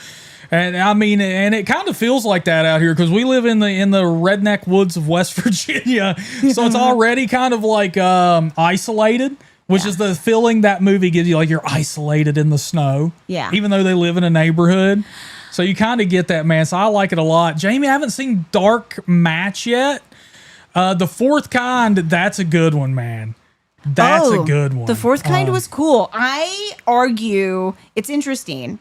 And I mean, and it kind of feels like that out here because we live in the redneck woods of West Virginia, so it's already kind of like isolated. Which is the feeling that movie gives you, like you're isolated in the snow. Yeah. Even though they live in a neighborhood. So you kind of get that, man. So I like it a lot. Jamie, I haven't seen Dark Match yet. The Fourth Kind, that's a good one, man. That's a good one. The Fourth Kind was cool. I argue it's interesting.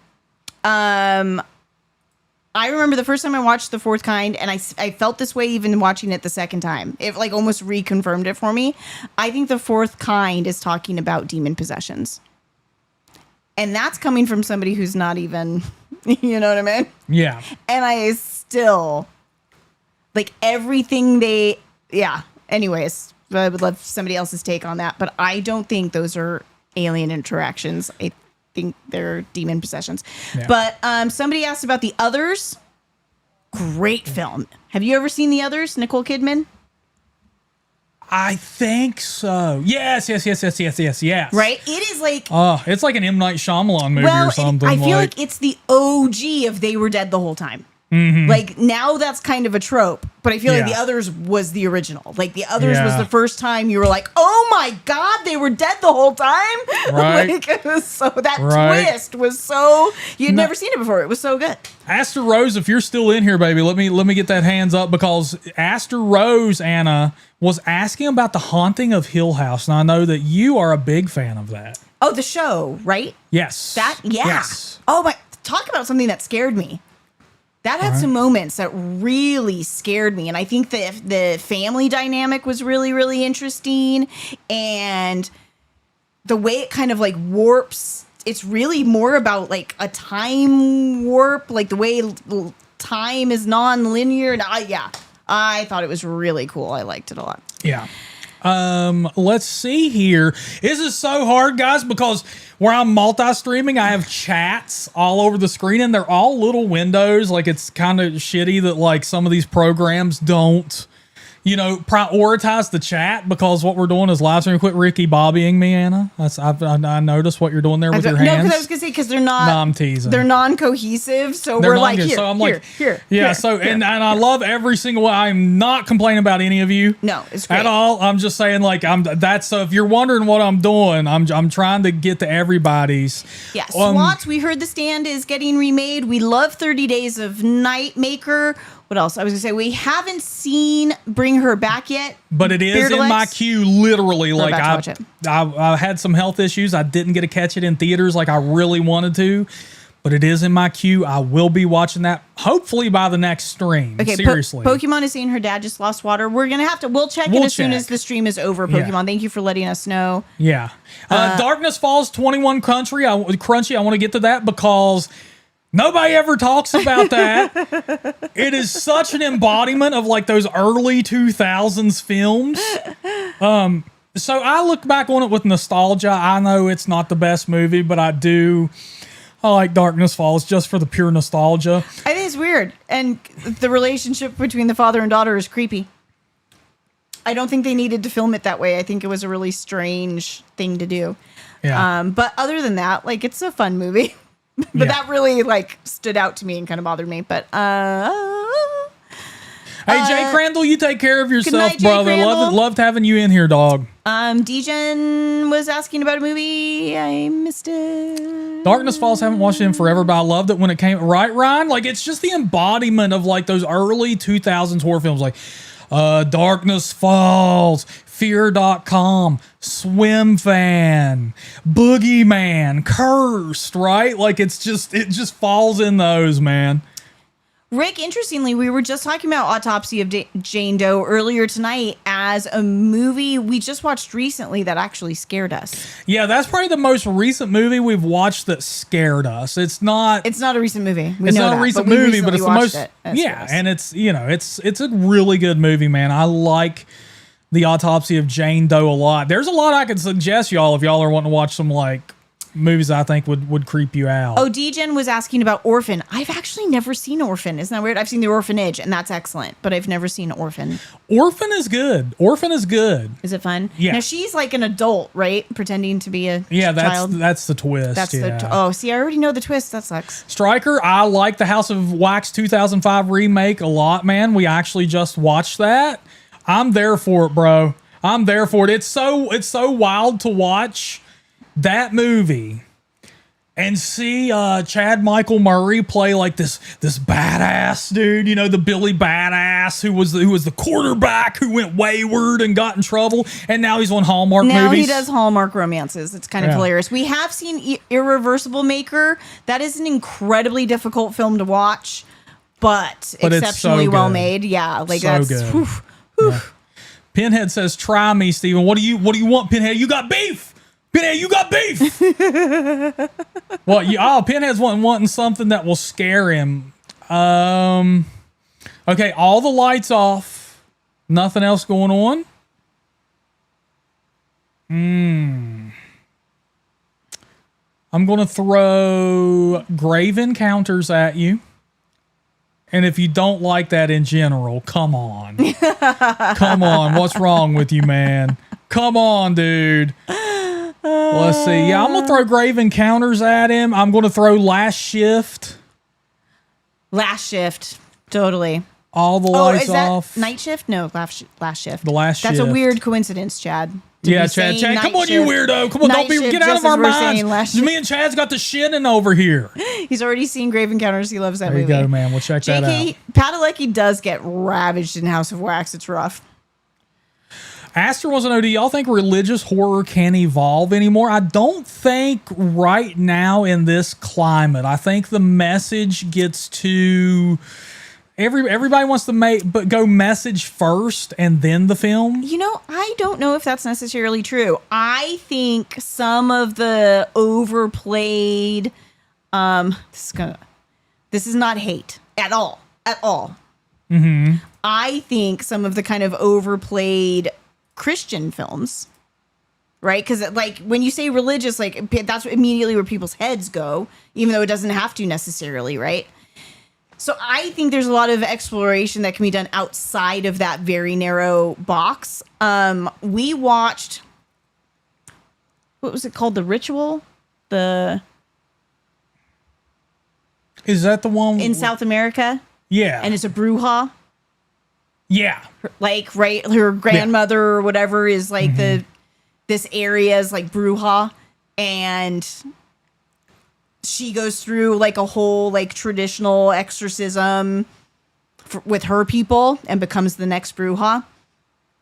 I remember the first time I watched The Fourth Kind, and I felt this way even watching it the second time. It like almost reconfirmed it for me. I think The Fourth Kind is talking about demon possessions. And that's coming from somebody who's not even, you know what I mean? Yeah. And I still, like everything anyways, I would love somebody else's take on that. But I don't think those are alien interactions. I think they're demon possessions. Yeah. But somebody asked about The Others. Great film. Have you ever seen The Others, Nicole Kidman? I think so. Yes. Right? It is like... It's like an M. Night Shyamalan movie or something. I feel like it's the OG of They Were Dead the Whole Time. Mm-hmm. Like, now that's kind of a trope, but I feel like The Others was the original. Like, The Others was the first time you were like, oh my God, they were dead the whole time? Right. Like, it was so... That twist was so... You'd never seen it before. It was so good. Aster Rose, if you're still in here, baby, let me get that hands up because Aster Rose, Anna, was asking about The Haunting of Hill House, and I know that you are a big fan of that. Oh, the show, right? Yes. Yes. Oh my... Talk about something that scared me. That had some moments that really scared me. And I think the family dynamic was really, really interesting. And the way it kind of like warps, it's really more about like a time warp, like the way time is non-linear. And I thought it was really cool. I liked it a lot. Yeah. Let's see here. This is so hard, guys, because where I'm multi-streaming, I have chats all over the screen, and they're all little windows. Like, it's kind of shitty that, like, some of these programs don't, prioritize the chat because what we're doing is live streaming. Quit Ricky Bobbying me, Anna. I noticed what you're doing there with your hands. No, because I was going to say, because they're not. No, I'm teasing. They're non-cohesive, so we're like, here, so I'm here, like, here. Yeah, here, so, here. and I love every single one. I'm not complaining about any of you. No, it's great. At all. I'm just saying, like, so if you're wondering what I'm doing, I'm trying to get to everybody's. Yeah, SWAT, we heard The Stand is getting remade. We love 30 Days of Nightmaker. What else? I was going to say, we haven't seen Bring Her Back yet. But it is in my queue, literally. Like, I had some health issues. I didn't get to catch it in theaters like I really wanted to. But it is in my queue. I will be watching that, hopefully, by the next stream. Okay, seriously. Pokemon is saying her dad just lost water. We're going to have to, we'll check it as soon as the stream is over, Pokemon. Yeah. Thank you for letting us know. Yeah. Darkness Falls 21 Crunchy. I want to get to that because... nobody ever talks about that. It is such an embodiment of like those early 2000s films. So I look back on it with nostalgia. I know it's not the best movie, but I like Darkness Falls just for the pure nostalgia. I think it's weird. And the relationship between the father and daughter is creepy. I don't think they needed to film it that way. I think it was a really strange thing to do. Yeah. But other than that, like, it's a fun movie. But that really like stood out to me and kind of bothered me. But Hey, Jay Crandall, you take care of yourself, night, Jay brother. Crandall. Loved having you in here, dog. Degen was asking about a movie. I missed it. Darkness Falls, haven't watched it in forever, but I loved it when it came. Right, Ryan? Like, it's just the embodiment of like those early 2000s horror films, like Darkness Falls, Fear.com, Swim Fan, Boogeyman, Cursed, right? Like, it just falls in those, man. Rick, interestingly, we were just talking about Autopsy of Jane Doe earlier tonight as a movie we just watched recently that actually scared us. Yeah, that's probably the most recent movie we've watched that scared us. It's not a recent movie. It's not a recent movie, but it's the most. Yeah, and it's a really good movie, man. I like the Autopsy of Jane Doe a lot. There's a lot I could suggest y'all if y'all are wanting to watch some like movies I think would creep you out. Oh, Degen was asking about Orphan. I've actually never seen Orphan. Isn't that weird? I've seen The Orphanage, and that's excellent, but I've never seen Orphan. Orphan is good. Is it fun? Yeah. Now she's like an adult, right? Pretending to be a child. That's the twist. See, I already know the twist. That sucks. Striker, I like the House of Wax 2005 remake a lot, man. We actually just watched that. I'm there for it, bro. I'm there for it. It's so wild to watch that movie and see Chad Michael Murray play like this badass dude, the Billy Badass who was the quarterback who went wayward and got in trouble, and now he's on Hallmark movies. Now he does Hallmark romances. It's kind of hilarious. We have seen Irreversible Maker. That is an incredibly difficult film to watch, but exceptionally so well made. Yeah, like so that's. Good. Whew, whew. Yeah. Pinhead says, "Try me, Steven. What do you want, Pinhead? You got beef." Pinhead, you got beef. Well, Pinhead's wanting something that will scare him. Okay, all the lights off. Nothing else going on. I'm going to throw Grave Encounters at you. And if you don't like that in general, come on. Come on. What's wrong with you, man? Come on, dude. Let's see. Yeah, I'm going to throw Grave Encounters at him. I'm going to throw Last Shift. Last Shift. Totally. All the lights off. Night Shift? No, Last Shift. The Last Shift. That's a weird coincidence, Chad. Yeah, Chad. Come on, you weirdo. Come on, get out of our minds. Me and Chad's got the shitting over here. He's already seen Grave Encounters. He loves that movie. There you go, man. We'll check that out. Padalecki does get ravaged in House of Wax. It's rough. Aster wants to know, do y'all think religious horror can evolve anymore? I don't think right now in this climate. I think the message gets to... Everybody wants to go message first and then the film. I don't know if that's necessarily true. I think some of the overplayed... This is not hate at all. At all. Mm-hmm. I think some of the kind of overplayed Christian films, right? Because like when you say religious, like that's immediately where people's heads go, even though it doesn't have to necessarily, right? So I think there's a lot of exploration that can be done outside of that very narrow box. We watched, what was it called? The Ritual? Is that the one? In South America? Yeah. And it's a bruja? Yeah. Like, right, her grandmother or whatever is like this area is like bruja, and she goes through like a whole like traditional exorcism with her people and becomes the next bruja.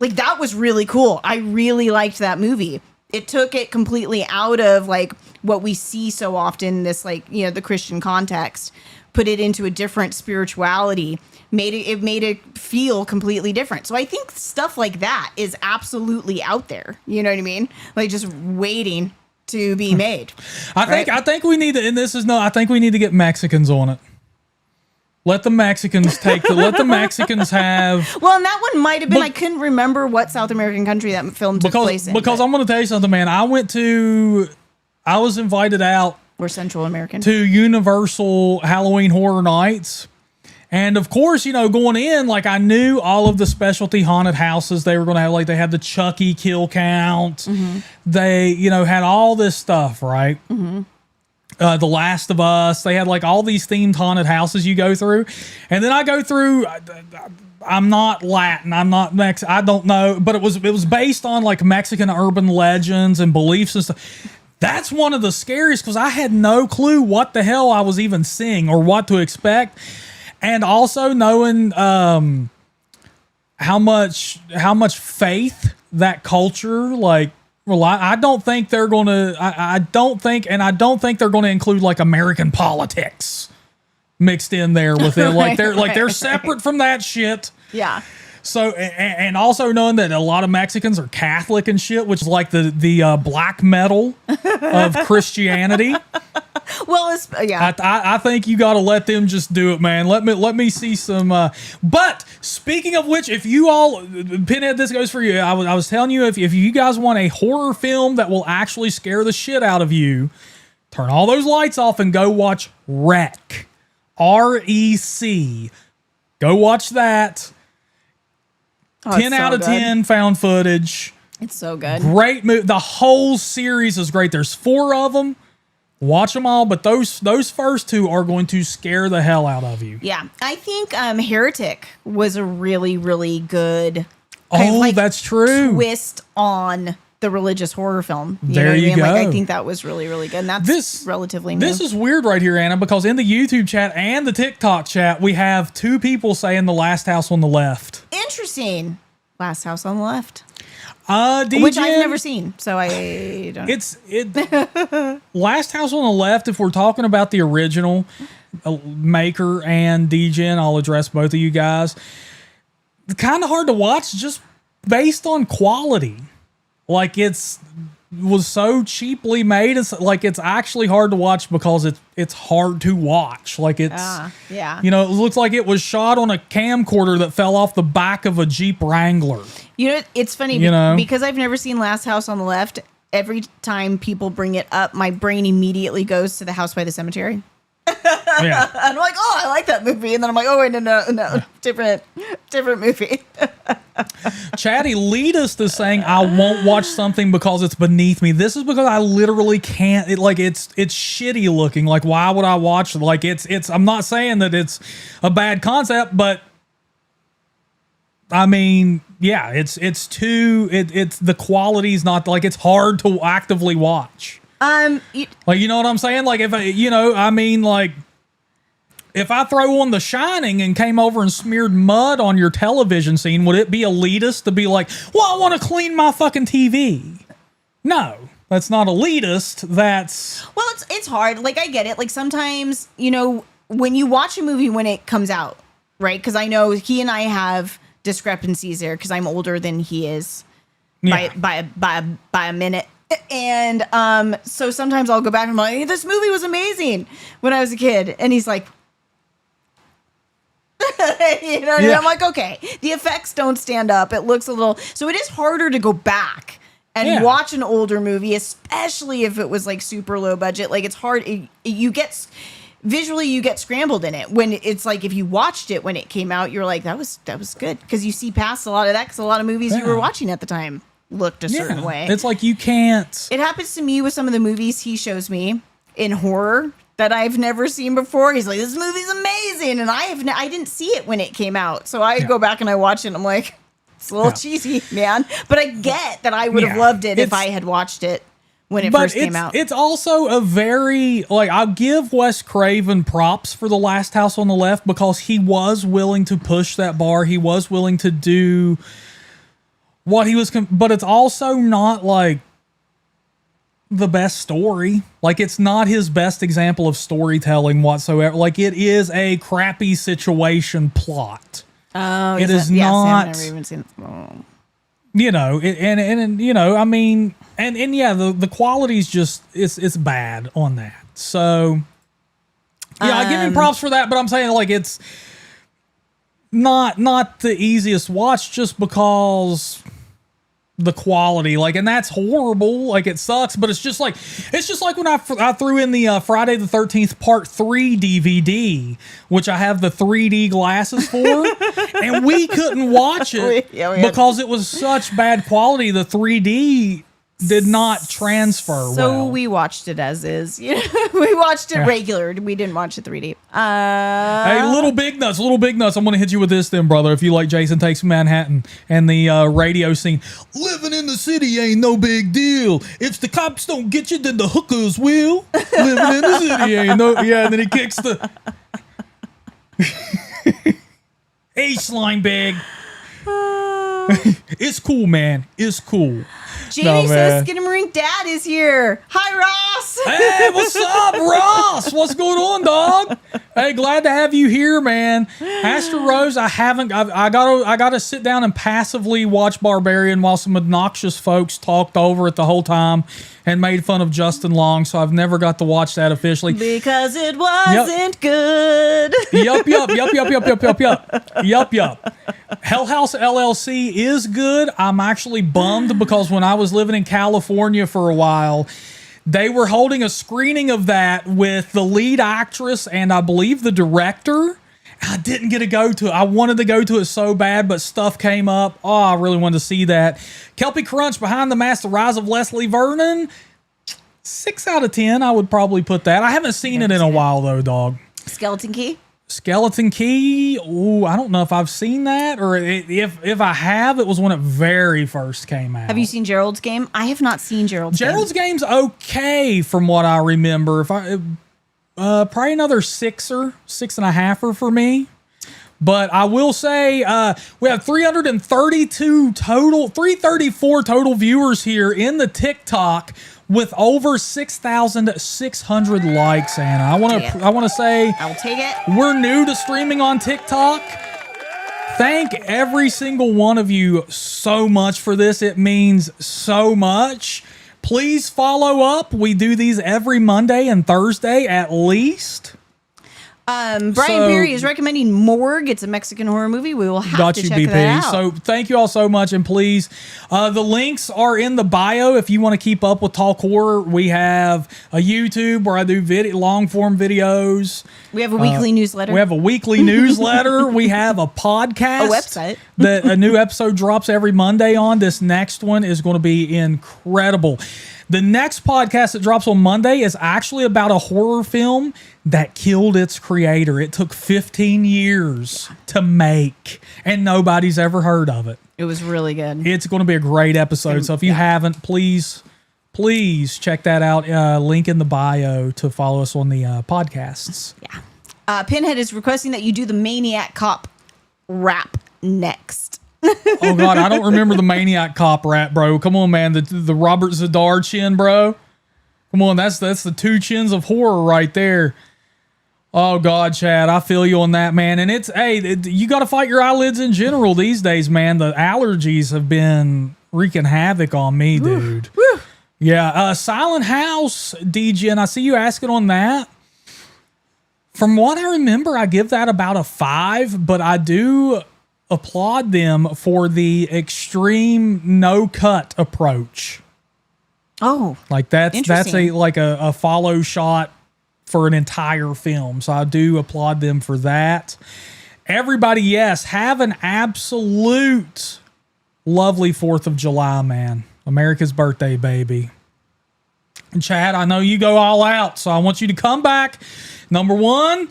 Like that was really cool. I really liked that movie. It took it completely out of like what we see so often, this like, the Christian context, put it into a different spirituality, made it feel completely different. So I think stuff like that is absolutely out there. You know what I mean? Like just waiting to be made. I think we need to, and I think we need to get Mexicans on it. Let the Mexicans let the Mexicans have. Well, and that one might have been, I couldn't remember what South American country that film took place in. Because I'm going to tell you something, man. I was invited out. We're Central American. To Universal Halloween Horror Nights. And of course, going in, like I knew all of the specialty haunted houses they were going to have. Like they had the Chucky kill count. Mm-hmm. They, had all this stuff, right? Mm-hmm. The Last of Us. They had like all these themed haunted houses you go through. And then I go through, I'm not Latin. I'm not I don't know, but it was based on like Mexican urban legends and beliefs and stuff. That's one of the scariest because I had no clue what the hell I was even seeing or what to expect, and also knowing how much faith that culture like. Well, I don't think they're gonna. I don't think they're gonna include like American politics mixed in there with it. They're separate from that shit. Yeah. So and also knowing that a lot of Mexicans are Catholic and shit, which is like the black metal of Christianity. Well, yeah. I think you got to let them just do it, man. Let me see some. But speaking of which, if you all, Pinhead, this goes for you. I was telling you if you guys want a horror film that will actually scare the shit out of you, turn all those lights off and go watch REC. REC. Go watch that. 10 out of 10 found footage. It's so good. Great movie. The whole series is great. There's 4 of them. Watch them all, but those first 2 are going to scare the hell out of you. Yeah. I think Heretic was a really, really good that's true. twist on the religious horror film. There you go. Like, I think that was really, really good. And that's relatively new. This is weird right here, Anna, because in the YouTube chat and the TikTok chat, we have 2 people saying The Last House on the Left. Interesting. Last House on the Left. Which I've never seen, so I don't know. Last House on the Left, if we're talking about the original maker and DGen, I'll address both of you guys. It's kind of hard to watch just based on quality. Like was so cheaply made. It's like it's actually hard to watch because it's hard to watch. Like it's yeah. You know, it looks like it was shot on a camcorder that fell off the back of a Jeep Wrangler. You know, it's funny because I've never seen Last House on the Left. Every time people bring it up, my brain immediately goes to The House by the Cemetery. Yeah. And I'm like, oh, I like that movie. And then I'm like, oh, wait, no, different movie. Chatty, lead us to saying I won't watch something because it's beneath me. This is because I literally can't. It's shitty looking. Like, why would I watch? Like, it's. I'm not saying that it's a bad concept, but I mean, yeah, it's the quality's not like it's hard to actively watch. Like, you know what I'm saying? Like, if I throw on The Shining and came over and smeared mud on your television scene, would it be elitist to be like, well, I want to clean my fucking TV? No, that's not elitist. Well, it's hard. Like, I get it. Like, sometimes, when you watch a movie when it comes out, right? Because I know he and I have discrepancies there because I'm older than he is by a minute. And so sometimes I'll go back and I'm like, hey, this movie was amazing when I was a kid. And he's like, I'm like, okay, the effects don't stand up. It looks a little, so it is harder to go back and watch an older movie, especially if it was like super low budget. Like it's hard. You get scrambled in it when it's like, if you watched it when it came out, you're like, that was good. Cause you see past a lot of that. Cause a lot of movies you were watching at the time looked a certain way. It's like you can't. It happens to me with some of the movies he shows me in horror that I've never seen before. He's like, this movie's amazing. And I didn't see it when it came out. So I go back and I watch it and I'm like, it's a little cheesy, man. But I get that I would have loved it if I had watched it when it first came out. It's also a very, like, I'll give Wes Craven props for The Last House on the Left because he was willing to push that bar. He was willing to do what he was, but it's also not like the best story. Like, it's not his best example of storytelling whatsoever. Like, it is a crappy situation plot. Oh, it is not. I've never even seen it. Oh. The quality's just it's bad on that. So yeah, I give him props for that, but I'm saying like it's not the easiest watch just because the quality, like, and that's horrible. Like, it sucks, but it's just like when I threw in the Friday the 13th Part 3 DVD, which I have the 3D glasses for, and we couldn't watch it because it was such bad quality. The 3D did not transfer So well. we watched it as is. You know, we watched it regular. We didn't watch it 3D. Hey, little big nuts. I'm gonna hit you with this then, brother. If you like Jason Takes Manhattan and the radio scene, living in the city ain't no big deal. If the cops don't get you, then the hookers will. Living in the city ain't no. Yeah, and then he kicks the. Hey, slime bag. It's cool, man. It's cool. Jamie says Skinamarink Dad is here. Hi, Ross. Hey, what's up, Ross? What's going on, dog? Hey, glad to have you here, man. Astro Rose, I gotta sit down and passively watch Barbarian while some obnoxious folks talked over it the whole time and made fun of Justin Long, so I've never got to watch that officially. Because it wasn't good. Yup. Hell House LLC is good. I'm actually bummed because when I was living in California for a while, they were holding a screening of that with the lead actress and I believe the director. I didn't get to go to it. I wanted to go to it so bad, but stuff came up. Oh, I really wanted to see that. Kelpie Crunch, Behind the Mask, The Rise of Leslie Vernon. 6 out of 10, I would probably put that. I haven't seen it in a while, though, dog. Skeleton Key? Skeleton Key. Ooh, I don't know if I've seen that, or if I have, it was when it very first came out. Have you seen Gerald's Game? I have not seen Gerald's Game. Gerald's Game's okay from what I remember. If I probably another 6.5 for me. But I will say we have 334 total viewers here in the TikTok with over 6,600 likes, Anna. I want to say I'll take it. We're new to streaming on TikTok. Thank every single one of you so much for this. It means so much. Please follow up. We do these every Monday and Thursday at least. Brian Berry is recommending Morgue. It's a Mexican horror movie. We will have to check that out. So thank you all so much, and please, the links are in the bio if you want to keep up with Talk Horror. We have a YouTube where I do long form videos. We have a weekly newsletter. We have a podcast. A website. That a new episode drops every Monday on. This next one is going to be incredible. The next podcast that drops on Monday is actually about a horror film that killed its creator. It took 15 years to make, and nobody's ever heard of it. It was really good. It's going to be a great episode. So if you haven't, please check that out. Link in the bio to follow us on the podcasts. Yeah. Pinhead is requesting that you do the Maniac Cop rap next. Oh God, I don't remember the Maniac Cop rap, bro. Come on, man. The Robert Zadar chin, bro. Come on, that's the 2 chins of horror right there. Oh God, Chad, I feel you on that, man. And you got to fight your eyelids in general these days, man. The allergies have been wreaking havoc on me, dude. Woo. Yeah, Silent House, DJ, and I see you asking on that. From what I remember, I give that about a 5, but I do applaud them for the extreme no cut approach. Oh, like that's a follow shot for an entire film. So I do applaud them for that. Everybody, yes, have an absolute lovely 4th of July, man. America's birthday, baby. And Chad, I know you go all out, so I want you to come back. Number 1,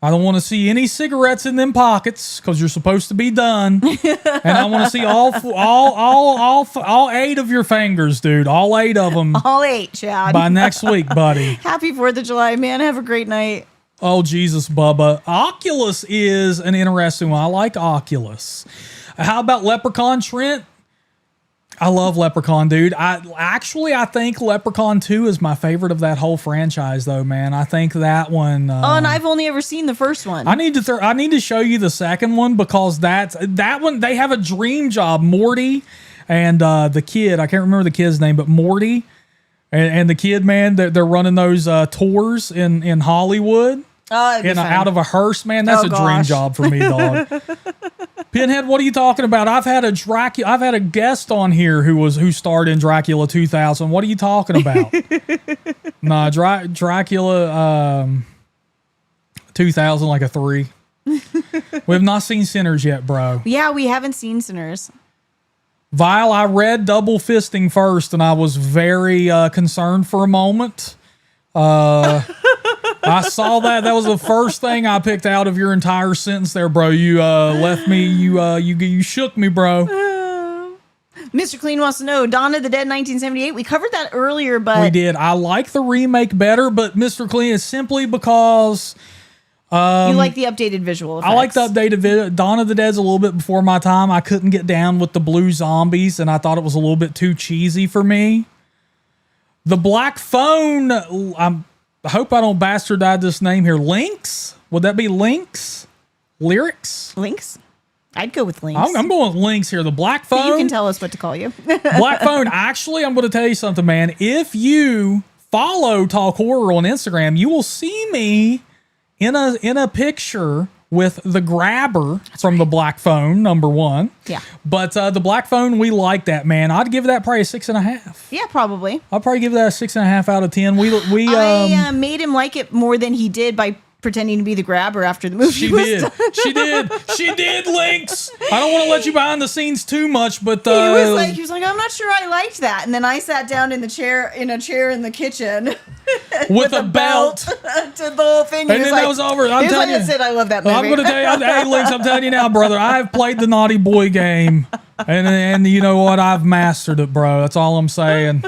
I don't want to see any cigarettes in them pockets because you're supposed to be done. And I want to see all 8 of your fingers, dude. All 8 of them. All 8, Chad. By next week, buddy. Happy 4th of July, man. Have a great night. Oh, Jesus, Bubba. Oculus is an interesting one. I like Oculus. How about Leprechaun, Trent? I love Leprechaun, dude. I think Leprechaun 2 is my favorite of that whole franchise, though, man. I think that one. And I've only ever seen the first one. I need to show you the second one because that one they have a dream job. Morty and the kid. I can't remember the kid's name, but Morty and the kid, man. They're running those tours in Hollywood. Out of a hearse, man. That's a dream job for me, dog. Pinhead, what are you talking about? I've had a guest on here who starred in Dracula 2000. What are you talking about? Nah, Dracula 2000 like a 3. We have not seen Sinners yet, bro. Yeah, we haven't seen Sinners. Vile, I read Double Fisting first, and I was very concerned for a moment. I saw that. That was the first thing I picked out of your entire sentence there, bro. You left me. You shook me, bro. Mr. Clean wants to know Dawn of the Dead 1978. We covered that earlier, but We did. I like the remake better, but Mr. Clean is simply because you like the updated visual effects. I like the updated video. Dawn of the Dead's a little bit before my time. I couldn't get down with the blue zombies, and I thought it was a little bit too cheesy for me. The Black Phone, I hope I don't bastardize this name here. Lynx? Would that be Lynx? Lyrics? Lynx? I'd go with Lynx. I'm going with Lynx here. The Black Phone. But you can tell us what to call you. Black Phone. Actually, I'm going to tell you something, man. If you follow Talk Horror on Instagram, you will see me in a picture with the grabber from the Black Phone, number one. Yeah. But the Black Phone, we like that, man. I'd give that probably a 6.5. Yeah, probably. I'll probably give that a 6.5 out of 10. I made him like it more than he did by pretending to be the grabber after the movie She was did. done. She did, Lynx. I don't want to let you behind the scenes too much, but He was like, I'm not sure I liked that. And then I sat down in a chair in the kitchen with a belt. Did the whole thing. And then that was over. I'm telling you. I said, I love that movie. I'm going to tell you, hey, Lynx, I'm telling you now, brother, I've played the naughty boy game. And you know what? I've mastered it, bro. That's all I'm saying.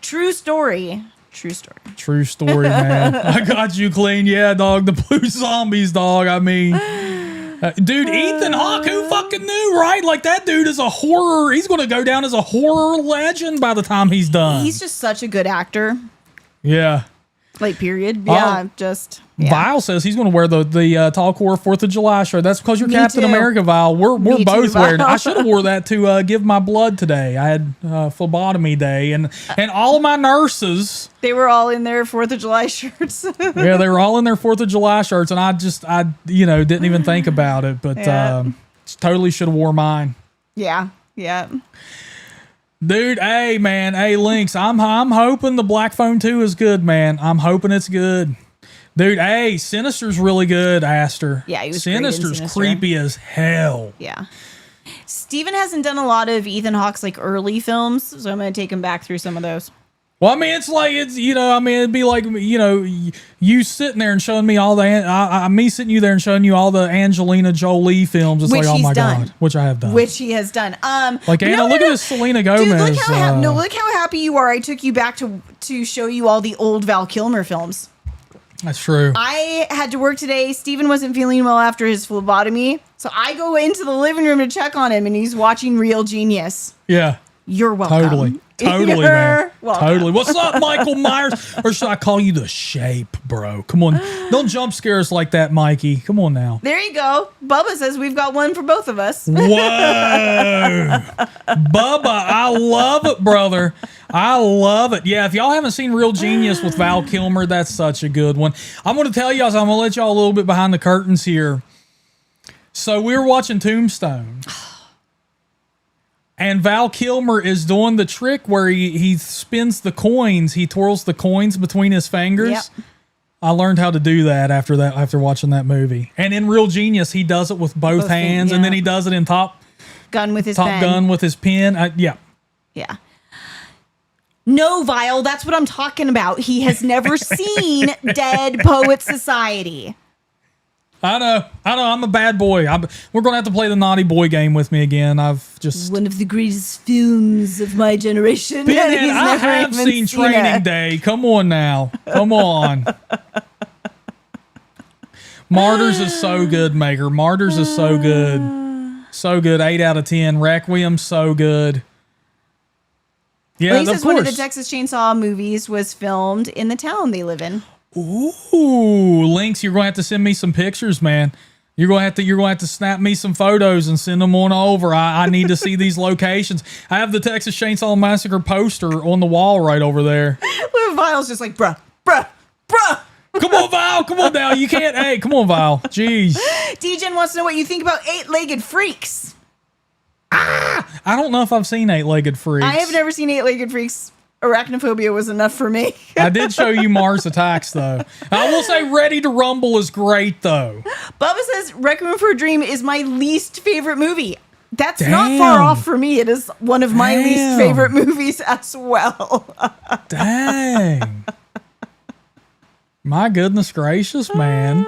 True story. True story. True story, man. I got you clean. Yeah, dog. The blue zombies, dog. I mean, dude, Ethan Hawke, who fucking knew, right? Like, that dude is a horror. He's going to go down as a horror legend by the time he's done. He's just such a good actor. Yeah. Like, period. Yeah, yeah. Vile says he's going to wear the Talk Horror 4th of July shirt. That's because you're Me Captain too. America, Vile. We're Me both too, wearing it. Vile. I should have wore that to give my blood today. I had phlebotomy day, and all of my nurses. They were all in their 4th of July shirts. Yeah, they were all in their 4th of July shirts, and I didn't even think about it, but Yeah. totally should have wore mine. Yeah. Dude, hey man, hey Lynx, I'm hoping the Black Phone 2 is good, man. I'm hoping it's good. Dude, hey, Sinister's really good, Aster. Yeah, he was great in Sinister's Sinister. creepy as hell. Yeah. Steven hasn't done a lot of Ethan Hawke's like early films, so I'm going to take him back through some of those. Well, I mean, it'd be like, you sitting there and showing me all me sitting you there and showing you all the Angelina Jolie films. It's Which like, oh he's my done. God, which I have done. Which he has done. Like, Anna, look at this Selena Gomez. Dude, look how happy you are. I took you back to show you all the old Val Kilmer films. That's true. I had to work today. Steven wasn't feeling well after his phlebotomy. So I go into the living room to check on him, and he's watching Real Genius. Yeah. You're welcome. Totally, You're man. welcome. Totally. What's up, Michael Myers? Or should I call you the Shape, bro? Come on. Don't jump scare us like that, Mikey. Come on now. There you go. Bubba says we've got one for both of us. Whoa. Bubba, I love it, brother. I love it. Yeah, if y'all haven't seen Real Genius with Val Kilmer, that's such a good one. I'm going to tell y'all, so I'm going to let y'all a little bit behind the curtains here. So we were watching Tombstone. And Val Kilmer is doing the trick where he spins the coins. He twirls the coins between his fingers. Yep. I learned how to do that after watching that movie. And in Real Genius, he does it with both hands, and then he does it in Top Gun with his pen. Gun with his pen. Yeah. Yeah. No, Vile, that's what I'm talking about. He has never seen Dead Poet Society. I know. I'm a bad boy. We're going to have to play the naughty boy game with me again. I've just... One of the greatest films of my generation. Pinhead, He's I never have even seen Training it. Day. Come on now. Come on. Martyrs is so good, Maker. Martyrs is so good. So good. 8 out of 10. Requiem, so good. Yeah, Well, he of says one of the course. Texas Chainsaw movies was filmed in the town they live in. Ooh, Lynx, you're going to have to send me some pictures, man. You're going to have to snap me some photos and send them on over. I need to see these locations. I have the Texas Chainsaw Massacre poster on the wall right over there. Vile's just like, bruh. Come on, Val. Come on now. You can't. Hey, come on, Val. Jeez. DGen wants to know what you think about 8-Legged Freaks. I don't know if I've seen 8-Legged Freaks. I have never seen 8-Legged Freaks. Arachnophobia was enough for me. I did show you Mars Attacks, though. I will say Ready to Rumble is great, though. Bubba says Requiem for a Dream is my least favorite movie. That's not far off for me. It is one of my least favorite movies as well. Dang. My goodness gracious, man.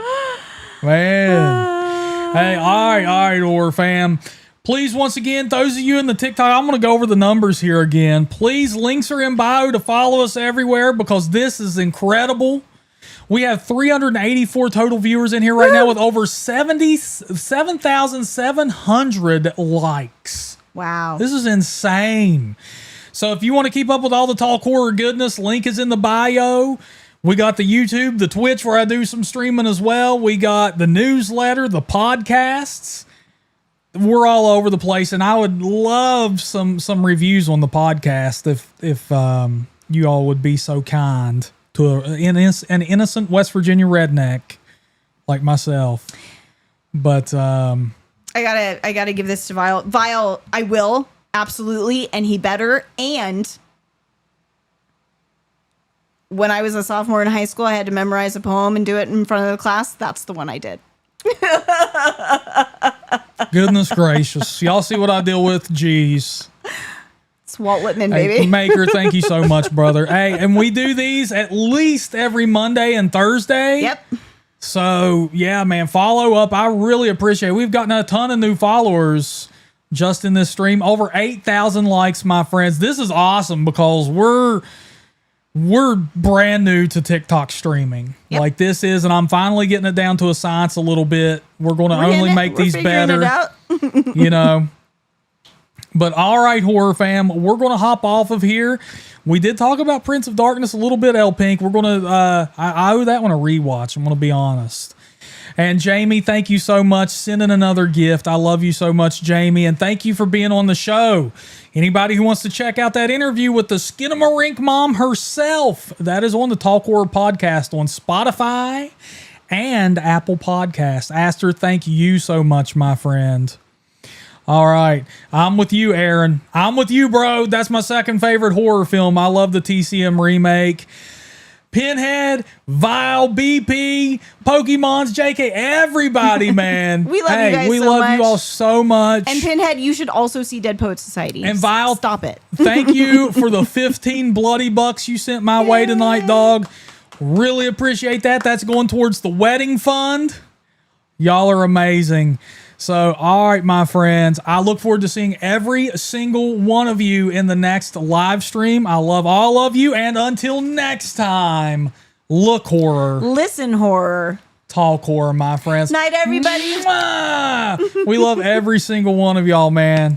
Man. Hey, all right, horror fam. Please, once again, those of you in the TikTok, I'm going to go over the numbers here again. Please, links are in bio to follow us everywhere because this is incredible. We have 384 total viewers in here right now with over 7,700 likes. Wow. This is insane. So if you want to keep up with all the Talk Horror goodness, link is in the bio. We got the YouTube, the Twitch where I do some streaming as well. We got the newsletter, the podcasts. We're all over the place, and I would love some reviews on the podcast if you all would be so kind to an innocent West Virginia redneck like myself. But I gotta give this to Vile. Vile, I will absolutely, and he better. And when I was a sophomore in high school, I had to memorize a poem and do it in front of the class. That's the one I did. Goodness gracious. Y'all see what I deal with? Jeez. It's Walt Whitman, Hey, baby. Maker, thank you so much, brother. Hey, and we do these at least every Monday and Thursday. Yep. So, yeah, man, follow up. I really appreciate it. We've gotten a ton of new followers just in this stream. Over 8,000 likes, my friends. This is awesome because we're brand new to TikTok streaming. Yep. Like this is, and I'm finally getting it down to a science a little bit. We're going to only make these better, you know. But all right, horror fam, we're going to hop off of here. We did talk about Prince of Darkness a little bit, L Pink. We're going to, I owe that one a rewatch. I'm going to be honest. And Jamie, thank you so much. Sending another gift. I love you so much, Jamie. And thank you for being on the show. Anybody who wants to check out that interview with the Skinamarink mom herself, that is on the Talk Horror podcast on Spotify and Apple Podcasts. Aster, thank you so much, my friend. All right. I'm with you, Aaron. I'm with you, bro. That's my second favorite horror film. I love the TCM remake. Pinhead, Vile, BP, Pokemons, JK, everybody, man. We love you guys we so love much. you all so much. And Pinhead, you should also see Dead Poets Society. And Vile, stop it. Thank you for the 15 bloody bucks you sent my way tonight, dog. Really appreciate that. That's going towards the wedding fund. Y'all are amazing. So, all right, my friends, I look forward to seeing every single one of you in the next live stream. I love all of you. And until next time, look horror. Listen horror. Talk horror, my friends. Night, everybody. Mwah! We love every single one of y'all, man.